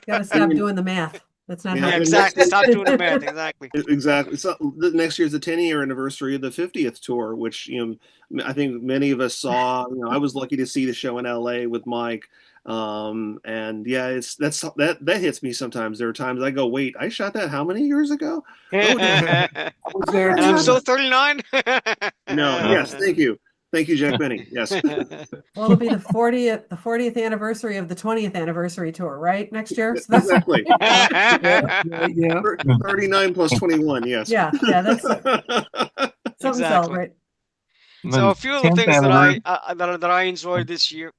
Gotta stop doing the math. That's not Yeah, how yeah, it exactly. works. Stop doing the math. Exactly. exactly. So the next year's the 10-year anniversary of the 50th tour, which I think many of us saw. I was lucky to see the show in LA with Mike. And yeah, that hits me sometimes. There are times I go, wait, I shot that how many years ago? Oh, I was there And I'm too. still 39. no, yes, thank you. Thank you, Jack Benny. Yes. Well, it'll be the 40th anniversary of the 20th anniversary tour, right? Next year. So that's Exactly. Yeah. 39 plus 21, yes. yeah, that's something to Exactly. celebrate. So a few of the 10th things that anniversary. that I enjoyed this year,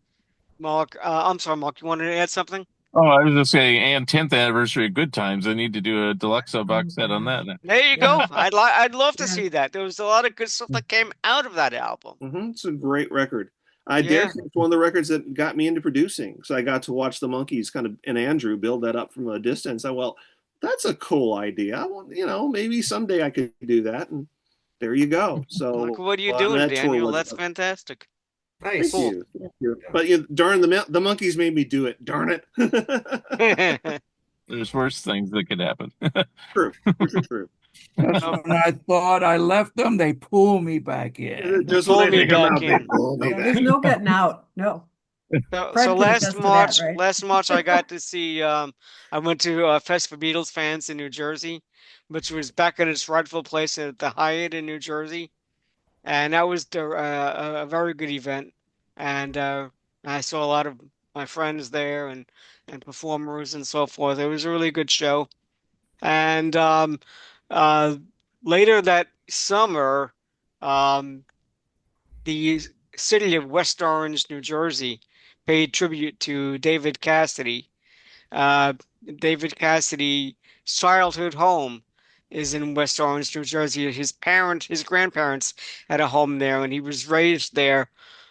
Mark. I'm sorry, Mark. You wanted to add something? Oh, I was just saying, and 10th anniversary of Good Times. I need to do a deluxe box set on that. There you go. I'd love to Yeah. see that. There was a lot of good stuff that came out of that album. It's a great record. I dare Yeah. say it's one of the records that got me into producing. So I got to watch the Monkees kind of and Andrew build that up from a distance. Well, that's a cool idea. I want, maybe someday I could do that. And there you go. Look So what are you and doing, that tour Daniel? was, That's fantastic. thank Nice. Cool. you, thank you. Yeah. But darn the Monkees made me do it. Darn it. There's worse things that could happen. True, true. Just Um, when I thought I left them, they pull me back in. Just when pull I me think I'm back out, they in. pull me No, there's back. no getting out. No. So Fred can last attest to that, March, right? last March I got to see. I went to Fest for Beatles fans in New Jersey, which was back in its rightful place at the Hyatt in New Jersey, and that was a very good event. And I saw a lot of my friends there and performers and so forth. It was a really good show. And uh, later that summer, um, the city of West Orange, New Jersey, paid tribute to David Cassidy. Uh, David Cassidy's childhood home is in West Orange, New Jersey. His grandparents had a home there, and he was raised there.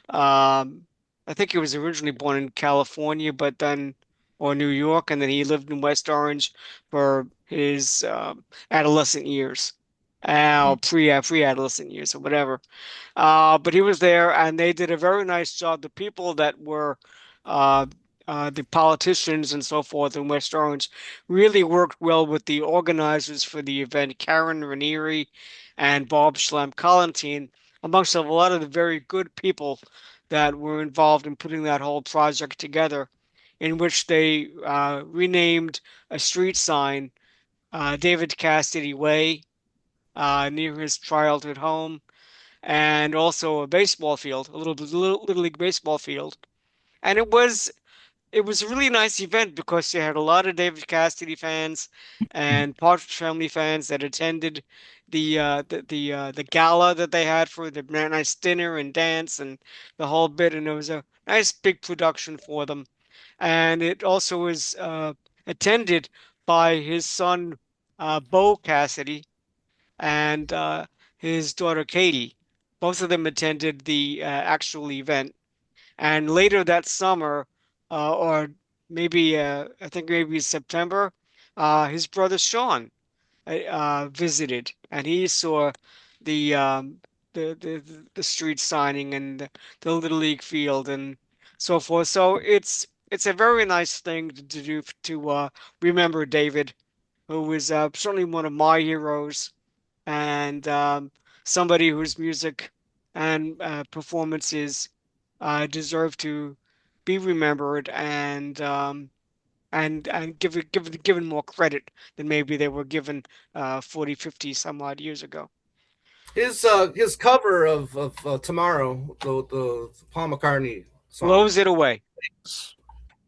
I think he was originally born in California, but then, or New York, and then he lived in West Orange for his adolescent years, pre-adolescent years, or whatever. But he was there, and they did a very nice job. The people that were uh, the politicians and so forth in West Orange really worked well with the organizers for the event, Karen Raniere and Bob Schlamp-Collantine, amongst a lot of the very good people that were involved in putting that whole project together, in which they renamed a street sign, David Cassidy Way, near his childhood home, and also a baseball field, a little league baseball field. And it was a really nice event because you had a lot of David Cassidy fans and Partridge Family fans that attended the gala that they had for the nice dinner and dance and the whole bit, and it was a nice big production for them. And it also was attended by his son Bo Cassidy and his daughter Katie. Both of them attended the actual event. And later that summer, or maybe I think maybe September, his brother Sean visited, and he saw the the street signing and the Little League field and so forth. So it's a very nice thing to do to remember David, who was certainly one of my heroes and somebody whose music and performances deserve to be remembered and given more credit than maybe they were given 40, 50 some odd years ago. His cover of Tomorrow, the Paul McCartney song. Blows it away.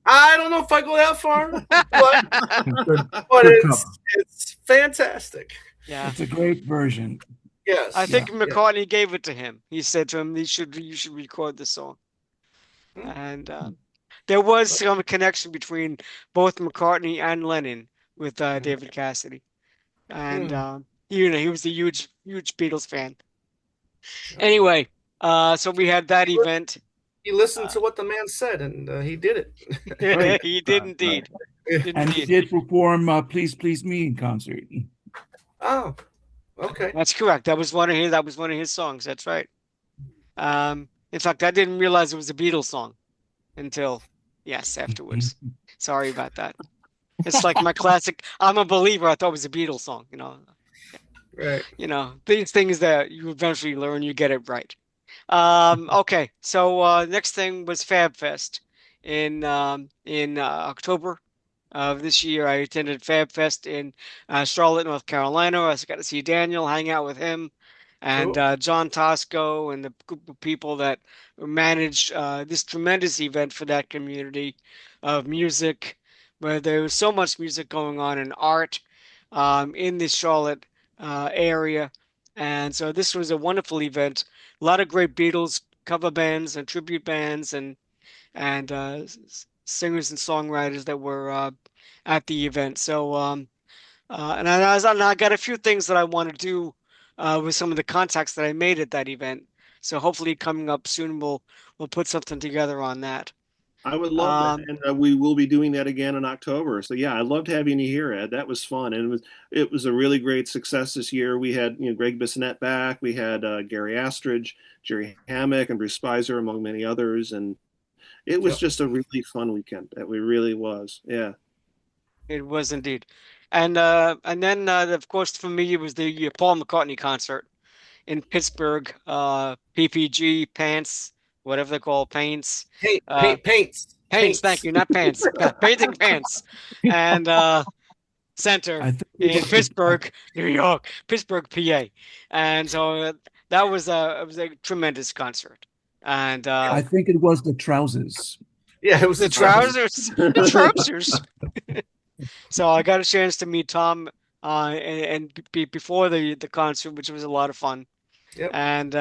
I don't know if I go that far, Good, but good cover. it's fantastic. Yeah. It's a great version. Yes. I think Yeah. McCartney gave it to him. He said to him, you should record the song." Hmm. And there was some connection between both McCartney and Lennon with David Cassidy. And Hmm. he was a huge Beatles fan. Anyway, so we had that event. He listened Uh, to what the man said, and he did it. Right. he did indeed. Did And he indeed. did perform Please Please Me in concert. Oh, okay. That's correct. That was one of his songs. That's right. In fact, I didn't realize it was a Beatles song until yes, afterwards. Sorry about that. It's like my classic I'm a Believer. I thought it was a Beatles song, Right. These things that you eventually learn, you get it right. Okay, so next thing was Fab Fest in October of this year. I attended Fab Fest in Charlotte, North Carolina. I got to see Daniel, hang out with him, and Cool. John Tosco and the group of people that managed this tremendous event for that community of music, where there was so much music going on and art in the Charlotte area. And so this was a wonderful event. A lot of great Beatles cover bands and tribute bands and singers and songwriters that were at the event. So and I got a few things that I want to do with some of the contacts that I made at that event. So hopefully coming up soon we'll put something together on that. I would love that, Um, and we will be doing that again in October. So yeah, I loved having you here, Ed. That was fun, and it was a really great success this year. We had Greg Bissonette back, we had Gary Astridge, Jerry Hammock, and Bruce Spicer, among many others, and it was Yep. just a really fun weekend. It really was. Yeah. it was indeed. And then of course for me it was the Paul McCartney concert in Pittsburgh, PPG Pants, whatever they're called, Paints. Paints, thank Paints. you, not pants. Painting Pants. And Center I think it in was the Pittsburgh, New York, Pittsburgh, PA. And so that was a tremendous concert. And I think it was the trousers. Yeah, it was the the trousers. the trousers. So I got a chance to meet Tom and before the concert, which was a lot of fun. Yep. And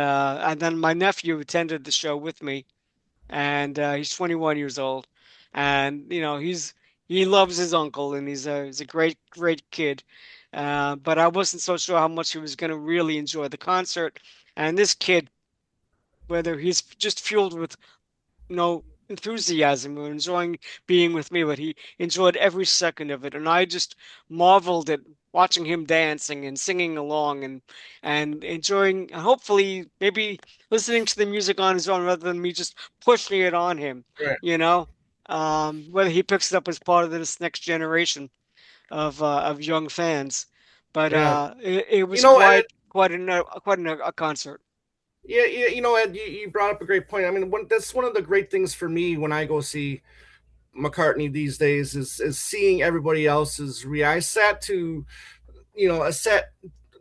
then my nephew attended the show with me, and he's 21 years old, and he loves his uncle, and he's a great kid. But I wasn't so sure how much he was going to really enjoy the concert. And this kid, whether he's just fueled with enthusiasm or enjoying being with me, but he enjoyed every second of it, and I just marveled at watching him dancing and singing along and enjoying, hopefully maybe listening to the music on his own rather than me just pushing it on him, Right. you know. Whether he picks it up as part of this next generation of young fans, but Yeah. it was Ed, quite a concert. yeah, Ed, you brought up a great point. I mean, that's one of the great things for me when I go see McCartney these days is seeing everybody else's I sat to, a set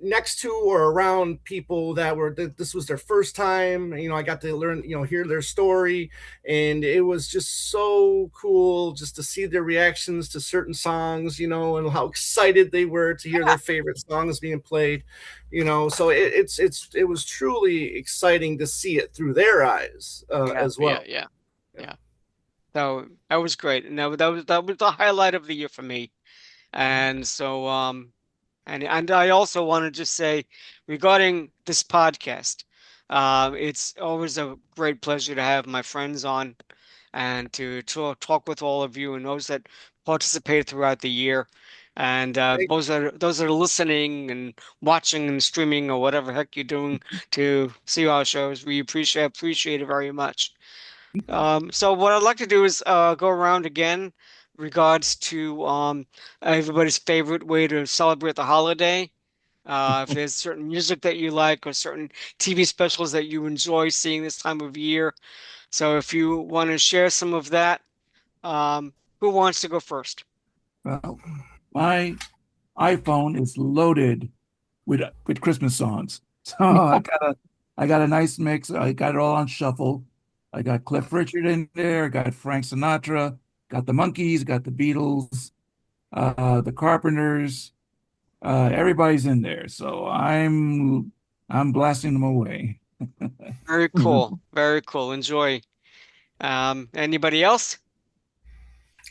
next to or around people that this was their first time. I got to learn, hear their story, and it was just so cool just to see their reactions to certain songs, and how excited they were to hear their favorite songs being played, so it was truly exciting to see it through their eyes as well. Yeah. So that was great, and that was the highlight of the year for me. And so and I also want to just say regarding this podcast, it's always a great pleasure to have my friends on and to talk with all of you and those that participated throughout the year. And those that are listening and watching and streaming or whatever heck you're doing to see our shows. We appreciate it very much. So what I'd like to do is go around again regards to everybody's favorite way to celebrate the holiday. If there's certain music that you like or certain TV specials that you enjoy seeing this time of year. So if you want to share some of that, who wants to go first? Well, my iPhone is loaded with Christmas songs. So I got a nice mix. I got it all on shuffle. I got Cliff Richard in there, got Frank Sinatra, got the Monkees, got the Beatles, the Carpenters, everybody's in there. So I'm blasting them away. Very cool. Very cool. Enjoy. Anybody else?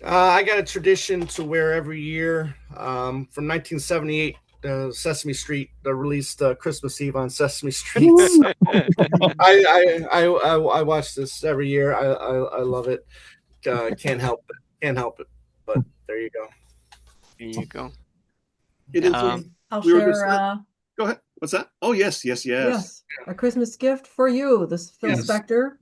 I got a tradition to wear every year from 1978. Sesame Street released Christmas Eve on Sesame Street. I watch this every year. I love it. Can't help it. Can't help it. But there you go. There you go. It is. I'll we were share. just Go ahead. What's that? Oh, yes. Yes, a Christmas gift for you. This Phil Yes. Spector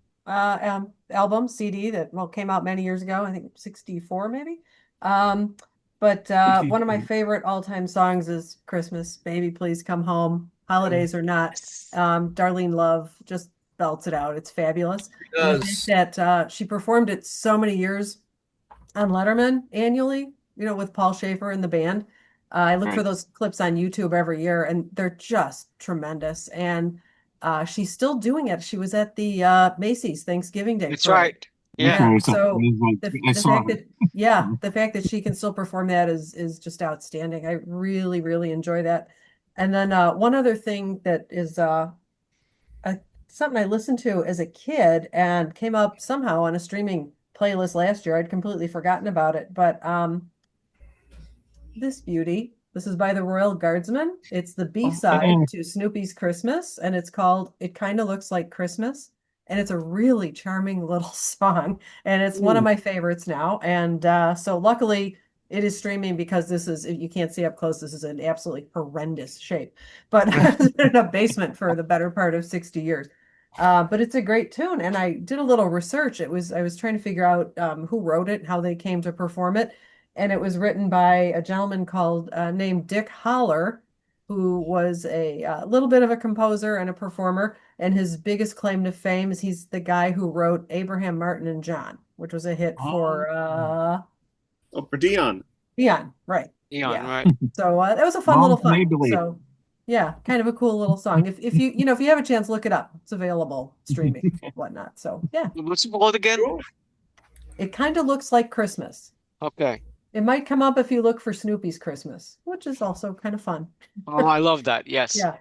album CD that came out many years ago. I think 64 maybe. But one of my favorite all-time songs is Christmas, Baby Please Come Home. Holidays or not, Darlene Love just belts it out. It's fabulous. It And the does. fact that she performed it so many years on Letterman annually, with Paul Schaefer and the band. I look for those clips on YouTube every year, and they're just tremendous. And she's still doing it. She was at the Macy's Thanksgiving Day That's parade. right. Yeah. Okay, So I the saw fact that the fact that she can still perform that is just outstanding. I really, really enjoy that. And then one other thing that is something I listened to as a kid and came up somehow on a streaming playlist last year. I'd completely forgotten about it, but this beauty, This is by the Royal Guardsmen. It's the Oh, B-side to Snoopy's Christmas, and it's called It Kind of Looks Like Christmas. And it's a really charming little song, and it's one of Ooh. my favorites now. And so luckily it is streaming because this is, you can't see up close, this is an absolutely horrendous shape. But I was in a basement for the better part of 60 years. But it's a great tune, and I did a little research. I was trying to figure out who wrote it, how they came to perform it, and it was written by a gentleman called named Dick Holler, who was a little bit of a composer and a performer. And his biggest claim to fame is he's the guy who wrote Abraham Martin and John, which was a hit for Oh, for Dion. Dion, right? Eon, Yeah. right? So that was a fun Mom's little fun. Maybelline. So yeah, kind of a cool little song. If you if you have a chance, look it up. It's available streaming, whatnot. So yeah, What's it called again? Cool. it kind of looks like Christmas. Okay. It might come up if you look for Snoopy's Christmas, which is also kind of fun. Oh, I love that. Yes. Yeah.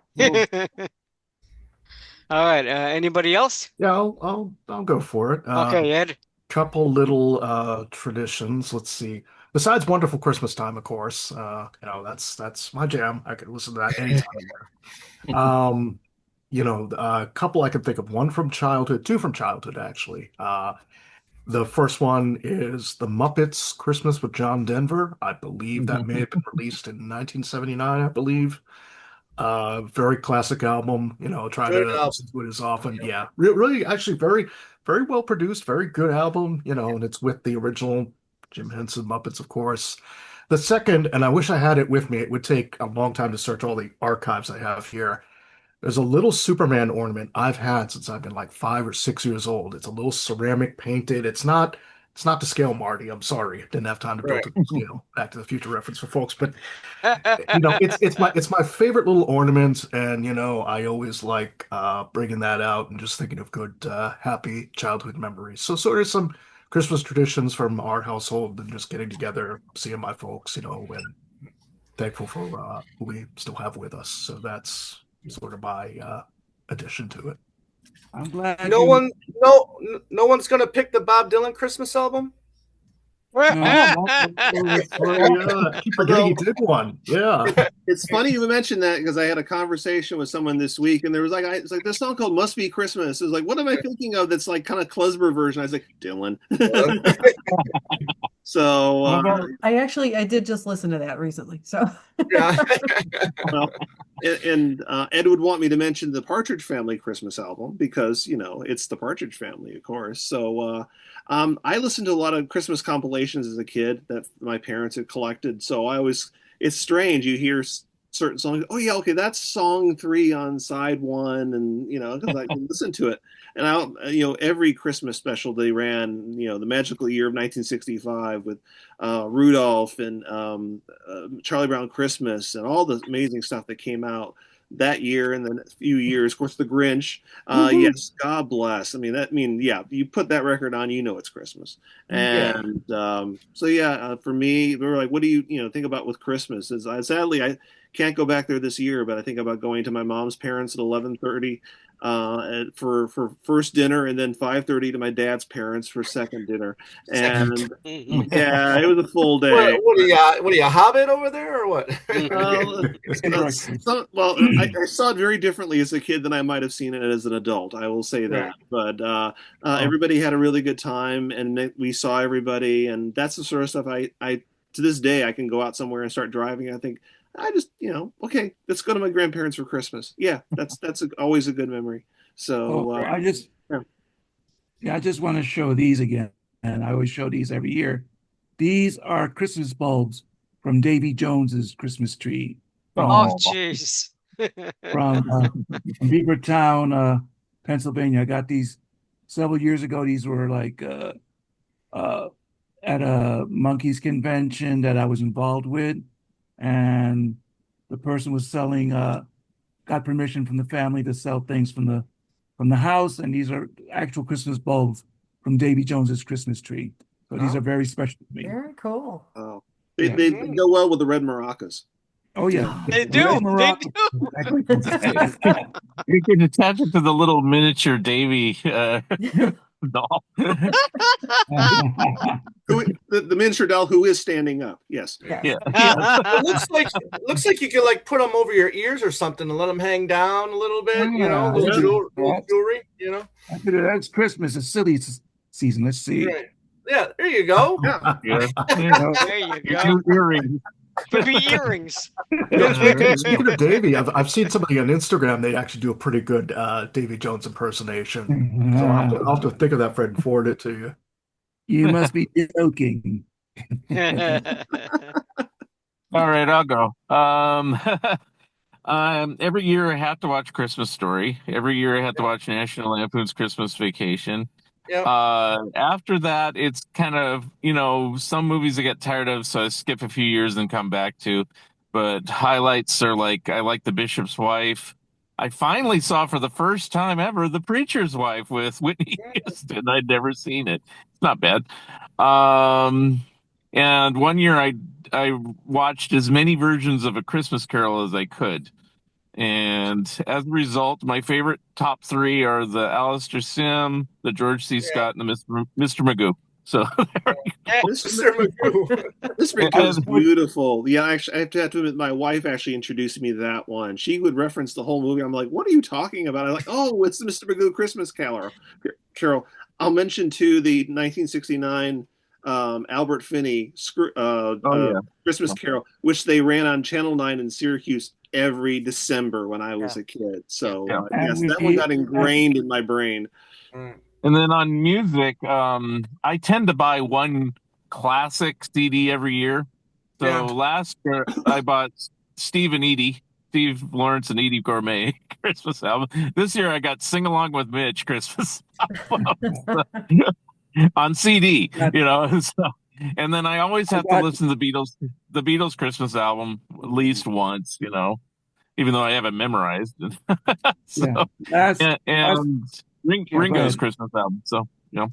All right. Anybody else? Yeah, I'll go for it. Okay, Ed. Couple little traditions. Let's see. Besides Wonderful Christmas Time, of course, that's my jam. I could listen to that anytime of year. A couple I can think of. One from childhood, two from childhood, actually. The first one is The Muppets Christmas with John Denver. I believe that may have been released in 1979, I believe. Very classic album, try Good to album. listen to it as often. Yeah, really, actually very, very well produced, very good album, and it's with the original Jim Henson Muppets, of course. The second, and I wish I had it with me, it would take a long time to search all the archives I have here. There's a little Superman ornament I've had since I've been like 5 or 6 years old. It's a little ceramic painted. It's not to scale, Marty. I'm sorry. Didn't have time to Right. build it to scale. Back to the Future reference for folks, but it's my favorite little ornament, and I always like bringing that out and just thinking of good, happy childhood memories. So sort of some Christmas traditions from our household, and just getting together, seeing my folks, and thankful for who we still have with us. So that's sort of my addition to it. I'm glad No you. one, no one's gonna pick the Bob Dylan Christmas album. No, Yeah, I keep forgetting you did one. Yeah. It's funny you mentioned that because I had a conversation with someone this week, and there was it's like this song called "Must Be Christmas." It was like, what am I thinking of? That's like kind of Klezmer version. I was like, Dylan. So, I did just listen to that recently. So Yeah. well, and Ed would want me to mention the Partridge Family Christmas album because it's the Partridge Family, of course. So I listened to a lot of Christmas compilations as a kid that my parents had collected. So it's strange. You hear certain songs. Oh yeah, okay, that's song 3 on side 1, and because I can listen to it. And every Christmas special they ran, the magical year of 1965 with Rudolph and Charlie Brown Christmas and all the amazing stuff that came out that year and then a few years. Of course, The Grinch. Yes, God bless. Yeah, you put that record on, it's Christmas. And for me, we were like, what do you think about with Christmas? Sadly, I can't go back there this year, but I think about going to my mom's parents at 11:30 for first dinner, and then 5:30 to my dad's parents for second dinner. And yeah, it was a full day. What are you, a hobbit over there or what? I saw it very differently as a kid than I might have seen it as an adult. I will say that. But everybody had a really good time, and we saw everybody, and that's the sort of stuff I to this day I can go out somewhere and start driving. I think I just okay, let's go to my grandparents for Christmas. Yeah, that's always a good memory. So I just want to show these again, and I always show these every year. These are Christmas bulbs from Davy Jones's Christmas tree. Oh, jeez. From Beavertown, Pennsylvania. I got these several years ago. These were like at a monkeys convention that I was involved with, and the person was selling. Got permission from the family to sell things from the house, and these are actual Christmas bulbs from Davy Jones's Christmas tree. So these are very special to me. very cool. They go well with the red maracas. Oh yeah, They do. They do. You can attach it to the little miniature Davy No. The minstrel who is standing up. Yes. Yes. Yeah. It looks like you could like put them over your ears or something and let them hang down a little bit. You know, Yeah, little, Yeah. little jewelry. You know. That's Christmas. It's silly season. Let's see. Right. Yeah. There you go. Yeah. Yeah. There you go. Earrings. Could be earrings. Speaking of Davy, I've seen somebody on Instagram. They actually do a pretty good Davy Jones impersonation. So I'll have to think of that, Fred, and forward it to you. You must be joking. All right, I'll go. Every year I have to watch Christmas Story. Every year I have to watch National Lampoon's Christmas Vacation. Yeah. After that, it's kind of, some movies I get tired of, so I skip a few years and come back to. But highlights are like, I like The Bishop's Wife. I finally saw for the first time ever The Preacher's Wife with Whitney Houston. I'd never seen it. It's not bad. And one year I watched as many versions of A Christmas Carol as I could. And as a result, my favorite top three are the Alistair Sim, the George C. Scott, and the Mr. Magoo. So Mr. Magoo. Mr. Magoo is beautiful. Yeah, actually, I have to admit, my wife actually introduced me to that one. She would reference the whole movie. I'm like, what are you talking about? I'm like, oh, it's the Mr. Magoo Christmas Carol. I'll mention too the 1969 Albert Finney Christmas Carol, which they ran on Channel 9 in Syracuse every December when I was a kid. So yes, that one got ingrained in my brain. And then on music, I tend to buy one classic CD every year. So last year I bought Steve Lawrence and Edie Gourmet Christmas album. This year I got Sing Along with Mitch Christmas album on CD, So, and then I always have to listen to the Beatles Christmas album at least once, even though I haven't memorized it. Ringo's Christmas album. So, Yeah.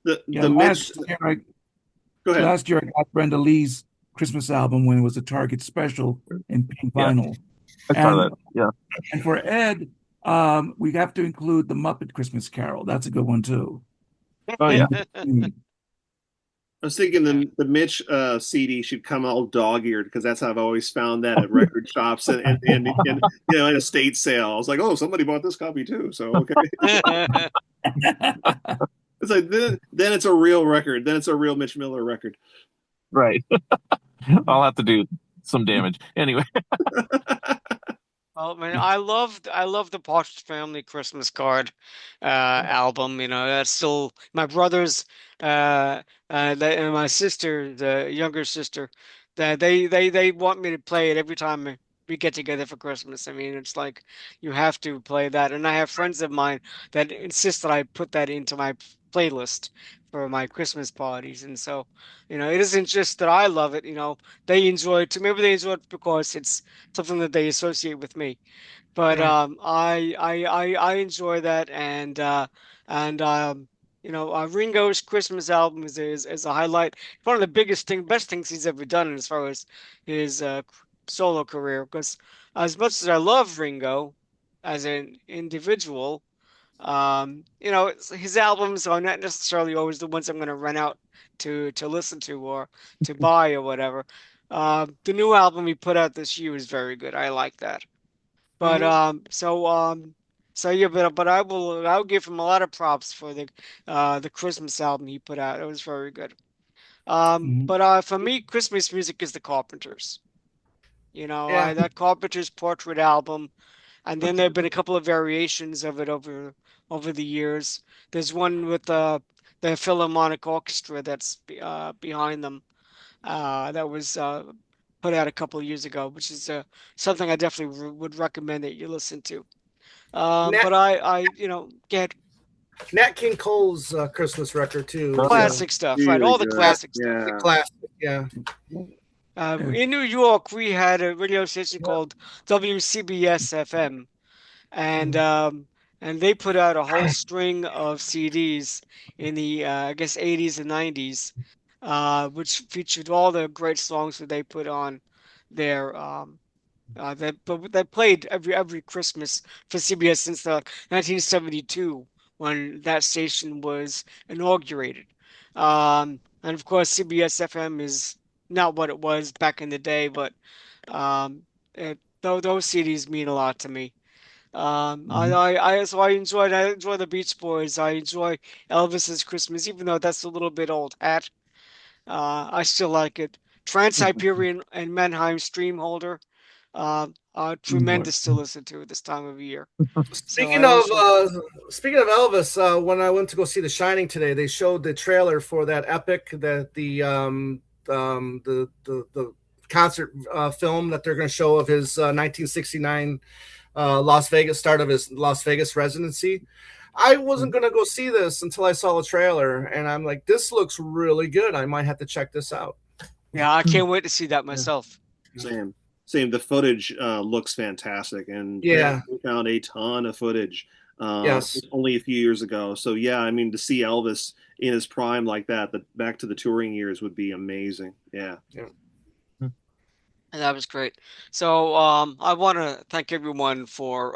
Last year Go ahead. Last year I got Brenda Lee's Christmas album when it was a Target special in pink vinyl. I saw that. Yeah. And for Ed, we have to include the Muppet Christmas Carol. That's a good one too. Oh yeah. I was thinking the Mitch CD should come all dog-eared because that's how I've always found that at record shops and at a estate sale. I was like, oh, somebody bought this copy too. So okay. It's like then it's a real record. Then it's a real Mitch Miller record. Right. I'll have to do some damage anyway. Well, man, I love the Partridge Family Christmas Card album. That's still my brother's and my sister, the younger sister, that they want me to play it every time we get together for Christmas. I mean, it's like you have to play that, and I have friends of mine that insist that I put that into my playlist for my Christmas parties, and so it isn't just that I love it. They enjoy it too. Maybe they enjoy it because it's something that they associate with me. But I enjoy that, and Ringo's Christmas album is a highlight. One of the best things he's ever done as far as his solo career. Because as much as I love Ringo as an individual, his albums are not necessarily always the ones I'm going to run out to listen to or to buy or whatever. The new album he put out this year is very good. I like that. But but I'll give him a lot of props for the Christmas album he put out. It was very good. But for me, Christmas music is the Carpenters. That Carpenters Portrait album, and then there have been a couple of variations of it over the years. There's one with the Philharmonic Orchestra that's behind them that was put out a couple of years ago, which is something I definitely would recommend that you listen to. But I get Nat King Cole's Christmas record too. Classic stuff, right? All the classic stuff. The classic, yeah. In New York, we had a radio station called WCBS FM, and they put out a whole string of CDs in the I guess 80s and 90s, which featured all the great songs that they put on their that played every Christmas for CBS since 1972 when that station was inaugurated. And of course, CBS FM is not what it was back in the day, but though those CDs mean a lot to me. Mhm. So I enjoy the Beach Boys. I enjoy Elvis's Christmas, even though that's a little bit old hat. I still like it. Trans-Siberian and Mannheim Streamholder are tremendous to listen to at this time of year. So I Speaking of always try. Elvis, when I went to go see The Shining today, they showed the trailer for that epic that the concert film that they're going to show of his 1969 Las Vegas start of his Las Vegas residency. I wasn't going to go see this until I saw the trailer, and I'm like, this looks really good. I might have to check this out. Yeah, I can't wait to see that Yeah. myself. Same. Same. The footage looks fantastic, and Yeah. we found a ton of footage Yes. only a few years ago. So yeah, I mean, to see Elvis in his prime like that, back to the touring years would be amazing. Yeah. Yeah. And that was great. So I want to thank everyone for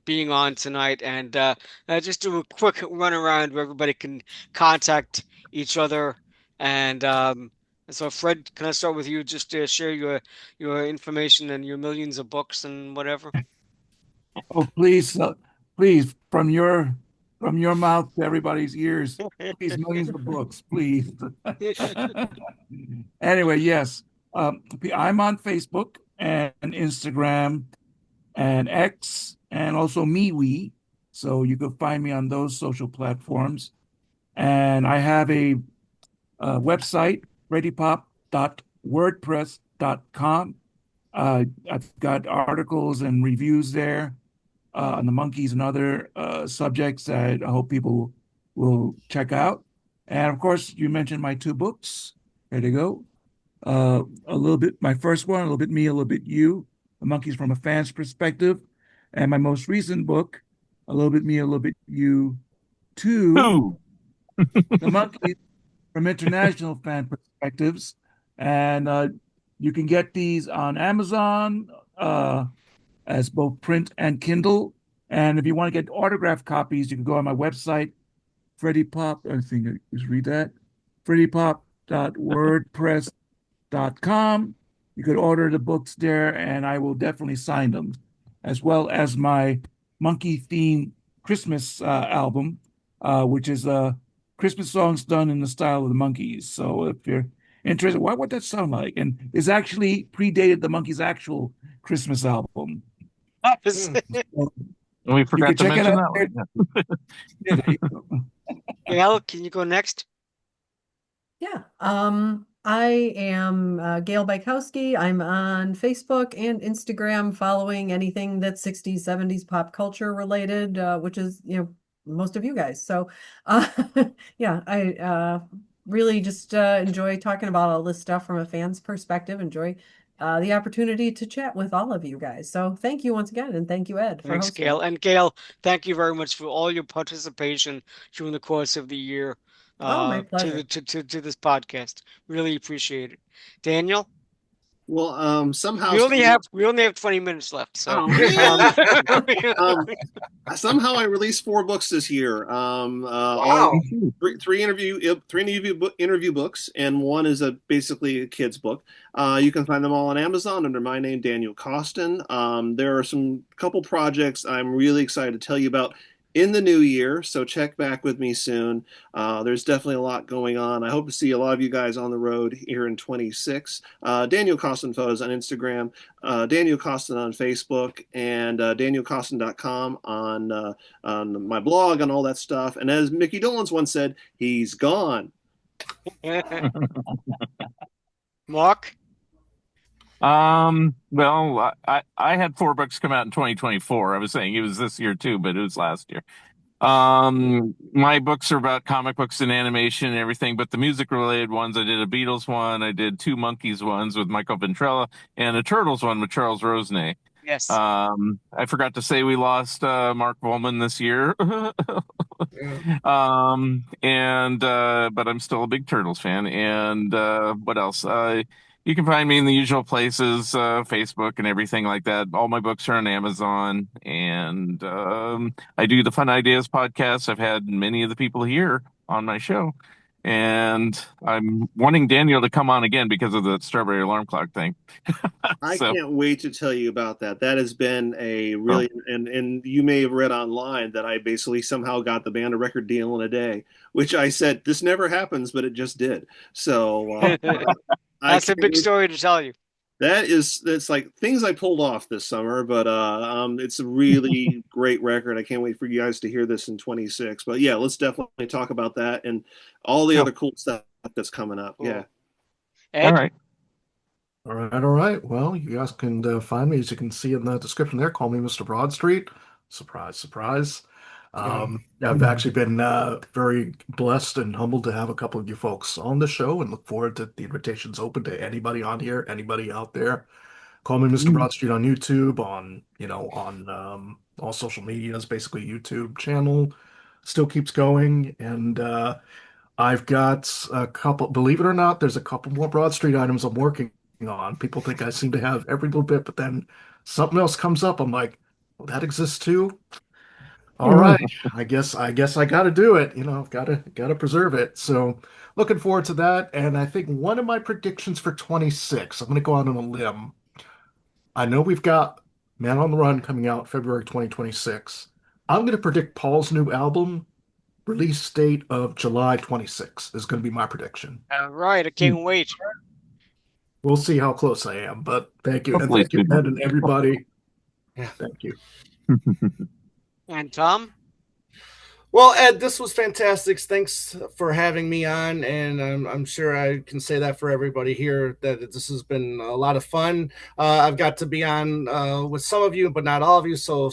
being on tonight, and just do a quick run around where everybody can contact each other. And so, Fred, can I start with you? Just to share your information and your millions of books and whatever. Oh, please, please, from your mouth to everybody's ears, please, millions of books, please. Anyway, yes, I'm on Facebook and Instagram and X and also MeWe, so you can find me on those social platforms. And I have a website, readypop.wordpress.com. I've got articles and reviews there on the monkeys and other subjects that I hope people will check out. And of course, you mentioned my two books. There they go. A little bit, my first one, a little bit me, a little bit you, The Monkeys from a Fan's Perspective. And my most recent book, A Little Bit Me, a Little Bit You, Two, Ooh. The Monkeys from International Fan Perspectives. And you can get these on Amazon as both print and Kindle. And if you want to get autographed copies, you can go on my website, Freddie Pop. I think I just read that. freddiePop.wordpress.com. You could order the books there, and I will definitely sign them, as well as my monkey themed Christmas album, which is Christmas songs done in the style of the Monkees. So if you're interested, what would that sound like? And it's actually predated the Monkees' actual Christmas album. Hmm. We You forgot can to check it mention out there. that one. Yeah, there you go. Gail, can you go next? Yeah. I am Gail Bajkowski. I'm on Facebook and Instagram following anything that's 60s, 70s pop culture related, which is, most of you guys. So, yeah, I really just enjoy talking about all this stuff from a fan's perspective. Enjoy the opportunity to chat with all of you guys. So, thank you once again, and thank you, Ed, for Thanks, hosting. Gail. And Gail, thank you very much for all your participation during the course of the year Oh, my to the pleasure. to this podcast. Really appreciate it. Daniel, Well, we only have 20 minutes left, so oh man, um, yeah. somehow I released 4 books this year. All Wow. three interview books, and one is basically a kid's book. You can find them all on Amazon under my name, Daniel Coston. There are some couple projects I'm really excited to tell you about in the new year, so check back with me soon. There's definitely a lot going on. I hope to see a lot of you guys on the road here in 26. Daniel Coston Photos on Instagram, Daniel Coston on Facebook, and danielcoston.com on my blog and all that stuff. And as Mickey Dolenz once said, he's gone. Mark, Well, I had 4 books come out in 2024. I was saying it was this year too, but it was last year. My books are about comic books and animation and everything, but the music related ones, I did a Beatles one, I did 2 Monkeys ones with Michael Ventrella, and a Turtles one with Charles Rosenay. yes. I forgot to say we lost Mark Volman this year. Yeah. But I'm still a big Turtles fan. And what else? You can find me in the usual places, Facebook and everything like that. All my books are on Amazon, and I do the Fun Ideas podcast. I've had many of the people here on my show, and I'm wanting Daniel to come on again because of the strawberry alarm clock thing. I So, can't wait to tell you about that. That has been a oh, really, and you may have read online that I basically somehow got the band a record deal in a day, which I said this never happens, but it just did. So I That's a can't big wait. story to tell you. That's like things I pulled off this summer, but it's a really great record. I can't wait for you guys to hear this in 26. But yeah, let's definitely talk about that and all the sure. other cool stuff that's coming up. Yeah. Cool. All Ed? right. All right, all right. Well, you guys can find me, as you can see in the description there. Call me Mr. Broadstreet. Surprise, surprise. I've actually been very blessed and humbled to have a couple of you folks on the show, and look forward to the invitations open to anybody on here, anybody out there. Call me Mr. Broadstreet on YouTube, on all social medias, basically YouTube channel still keeps going, and I've got a couple, believe it or not, there's a couple more Broad Street items I'm working on. People think I seem to have every little bit, but then something else comes up. I'm like, well, that exists too. All right, I guess I got to do it. I've got to preserve it. So, looking forward to that. And I think one of my predictions for 26, I'm going to go out on a limb. I know we've got Man on the Run coming out February 2026. I'm going to predict Paul's new album release date of July 26th is going to be my prediction. All right, I Hmm. can't wait. We'll see how close I am, but thank you. And Hopefully, it's thank you, good. Ed, and everybody. Yeah. Thank you. And Tom? Well, Ed, this was fantastic. Thanks for having me on, and I'm sure I can say that for everybody here that this has been a lot of fun. I've got to be on with some of you, but not all of you. So,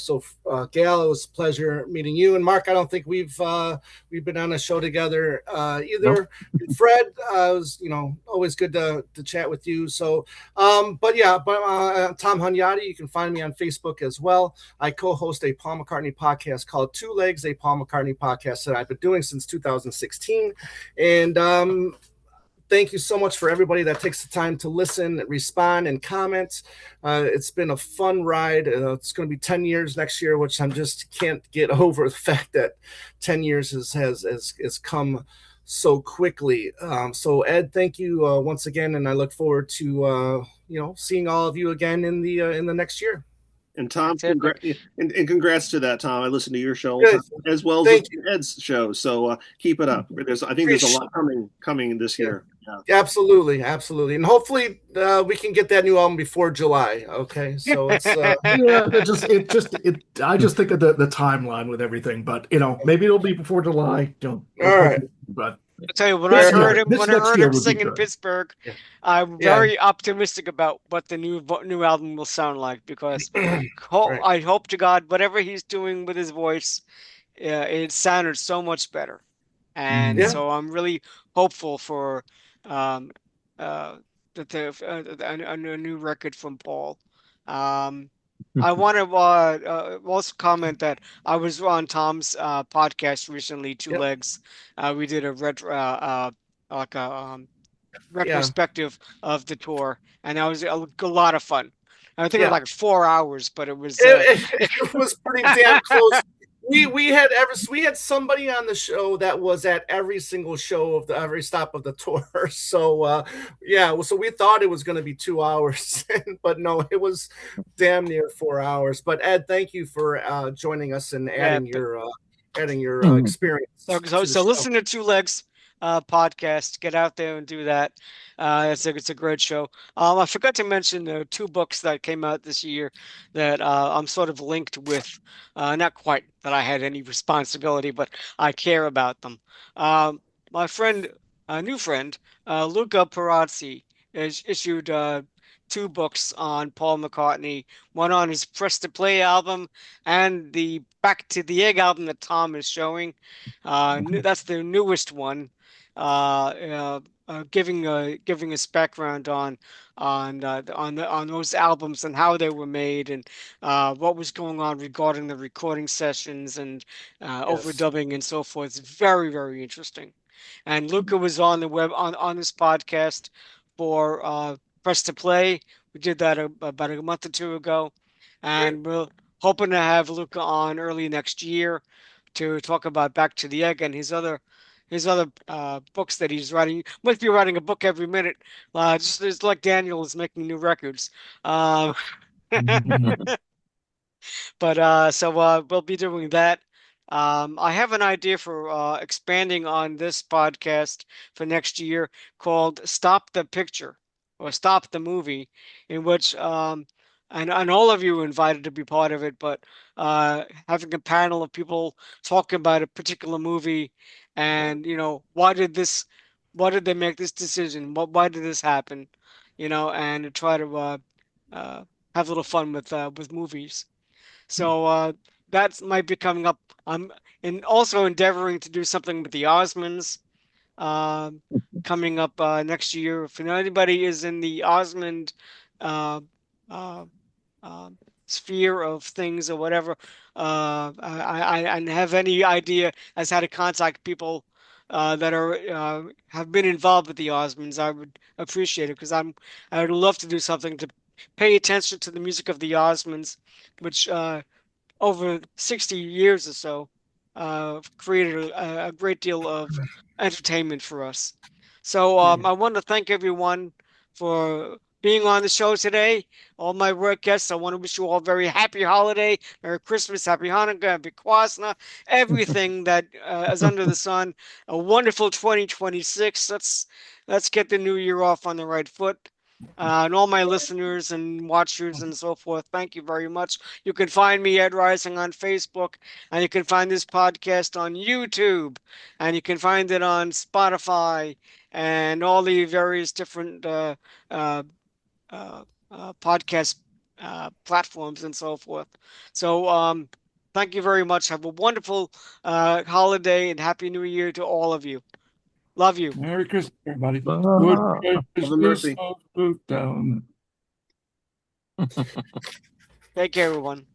Gail, it was a pleasure meeting you, and Mark. I don't think we've been on a show together Nope. either. And Fred, it was always good to chat with you. So, but Tom Hunyadi, you can find me on Facebook as well. I co-host a Paul McCartney podcast called Two Legs, a Paul McCartney podcast that I've been doing since 2016. And thank you so much for everybody that takes the time to listen, respond, and comment. It's been a fun ride. It's going to be 10 years next year, which I'm just can't get over the fact that 10 years has come so quickly. So Ed, thank you once again, and I look forward to seeing all of you again in the next year. And Tom, Super. and congrats to that, Tom. I listen to your show all the Good. time, as well as Thank listen you. to Ed's show. So keep it up. I think there's a Appreciate lot coming this year. Yeah. Absolutely, absolutely, and hopefully we can get that new album before July. Okay, so it's Yeah, I just think of the timeline with everything, but maybe it'll be before July. all right. But I'll tell you, this year, this when I next heard year him would be sing in good. Pittsburgh, Yeah, I'm yeah. very optimistic about what the new album will sound like because Right. I hope to God whatever he's doing with his voice, it sounded so much better, and Yeah, so I'm really hopeful for um, uh, that a new record from Paul. Um, I want to also comment that I was on Tom's podcast recently, Two yep, Legs. We did a like a yeah, retrospective of the tour, and that was a lot of fun. I think it was yeah. like 4 hours, but it was It was pretty damn close. We had somebody on the show that was at every single show of every stop of the tour. So yeah, so we thought it was going to be 2 hours, but no, it was damn near 4 hours. But Ed, thank you for joining us and yeah. adding your experience to the So show. listen to Two Legs podcast. Get out there and do that. It's a great show. I forgot to mention there are two books that came out this year that I'm sort of linked with. Not quite that I had any responsibility, but I care about them. My friend, a new friend, Luca Perazzi, has issued two books on Paul McCartney. One on his Press to Play album and the Back to the Egg album that Tom is showing. That's the newest one. Giving us background on those albums and how they were made and what was going on regarding the recording sessions and Yes. overdubbing and so forth. It's very, very interesting. And Luca was on the web on this podcast for press to play. We did that about a month or two ago, Great. and we're hoping to have Luca on early next year to talk about Back to the Egg and his other books that he's writing. Must be writing a book every minute. Just it's like Daniel is making new records. Um, but we'll be doing that. I have an idea for expanding on this podcast for next year called Stop the Picture or Stop the Movie, in which and all of you are invited to be part of it, but having a panel of people talking about a particular movie and why did they make this decision? Why did this happen? And to try to uh, have a little fun with movies. So that might be coming up. I'm also endeavoring to do something with the Osmonds um, coming up next year. If anybody is in the Osmond uh, uh, uh, sphere of things or whatever, I have any idea as how to contact people that are have been involved with the Osmonds, I would appreciate it because I would love to do something to pay attention to the music of the Osmonds, which over 60 years or so, created a great deal of entertainment for us. So Yeah. I want to thank everyone for being on the show today. All my work guests, I want to wish you all a very happy holiday, Merry Christmas, Happy Hanukkah, Happy Kwanzaa, everything that is under the sun. A wonderful 2026. Let's get the new year off on the right foot. And all my listeners and watchers and so forth, thank you very much. You can find me, Ed Rising, on Facebook, and you can find this podcast on YouTube, and you can find it on Spotify and all the various different uh, podcast platforms and so forth. So, thank you very much. Have a wonderful holiday and Happy New Year to all of you. Love you. Merry Christmas, everybody. Good Love and Christmas, mercy. down. Take care, everyone.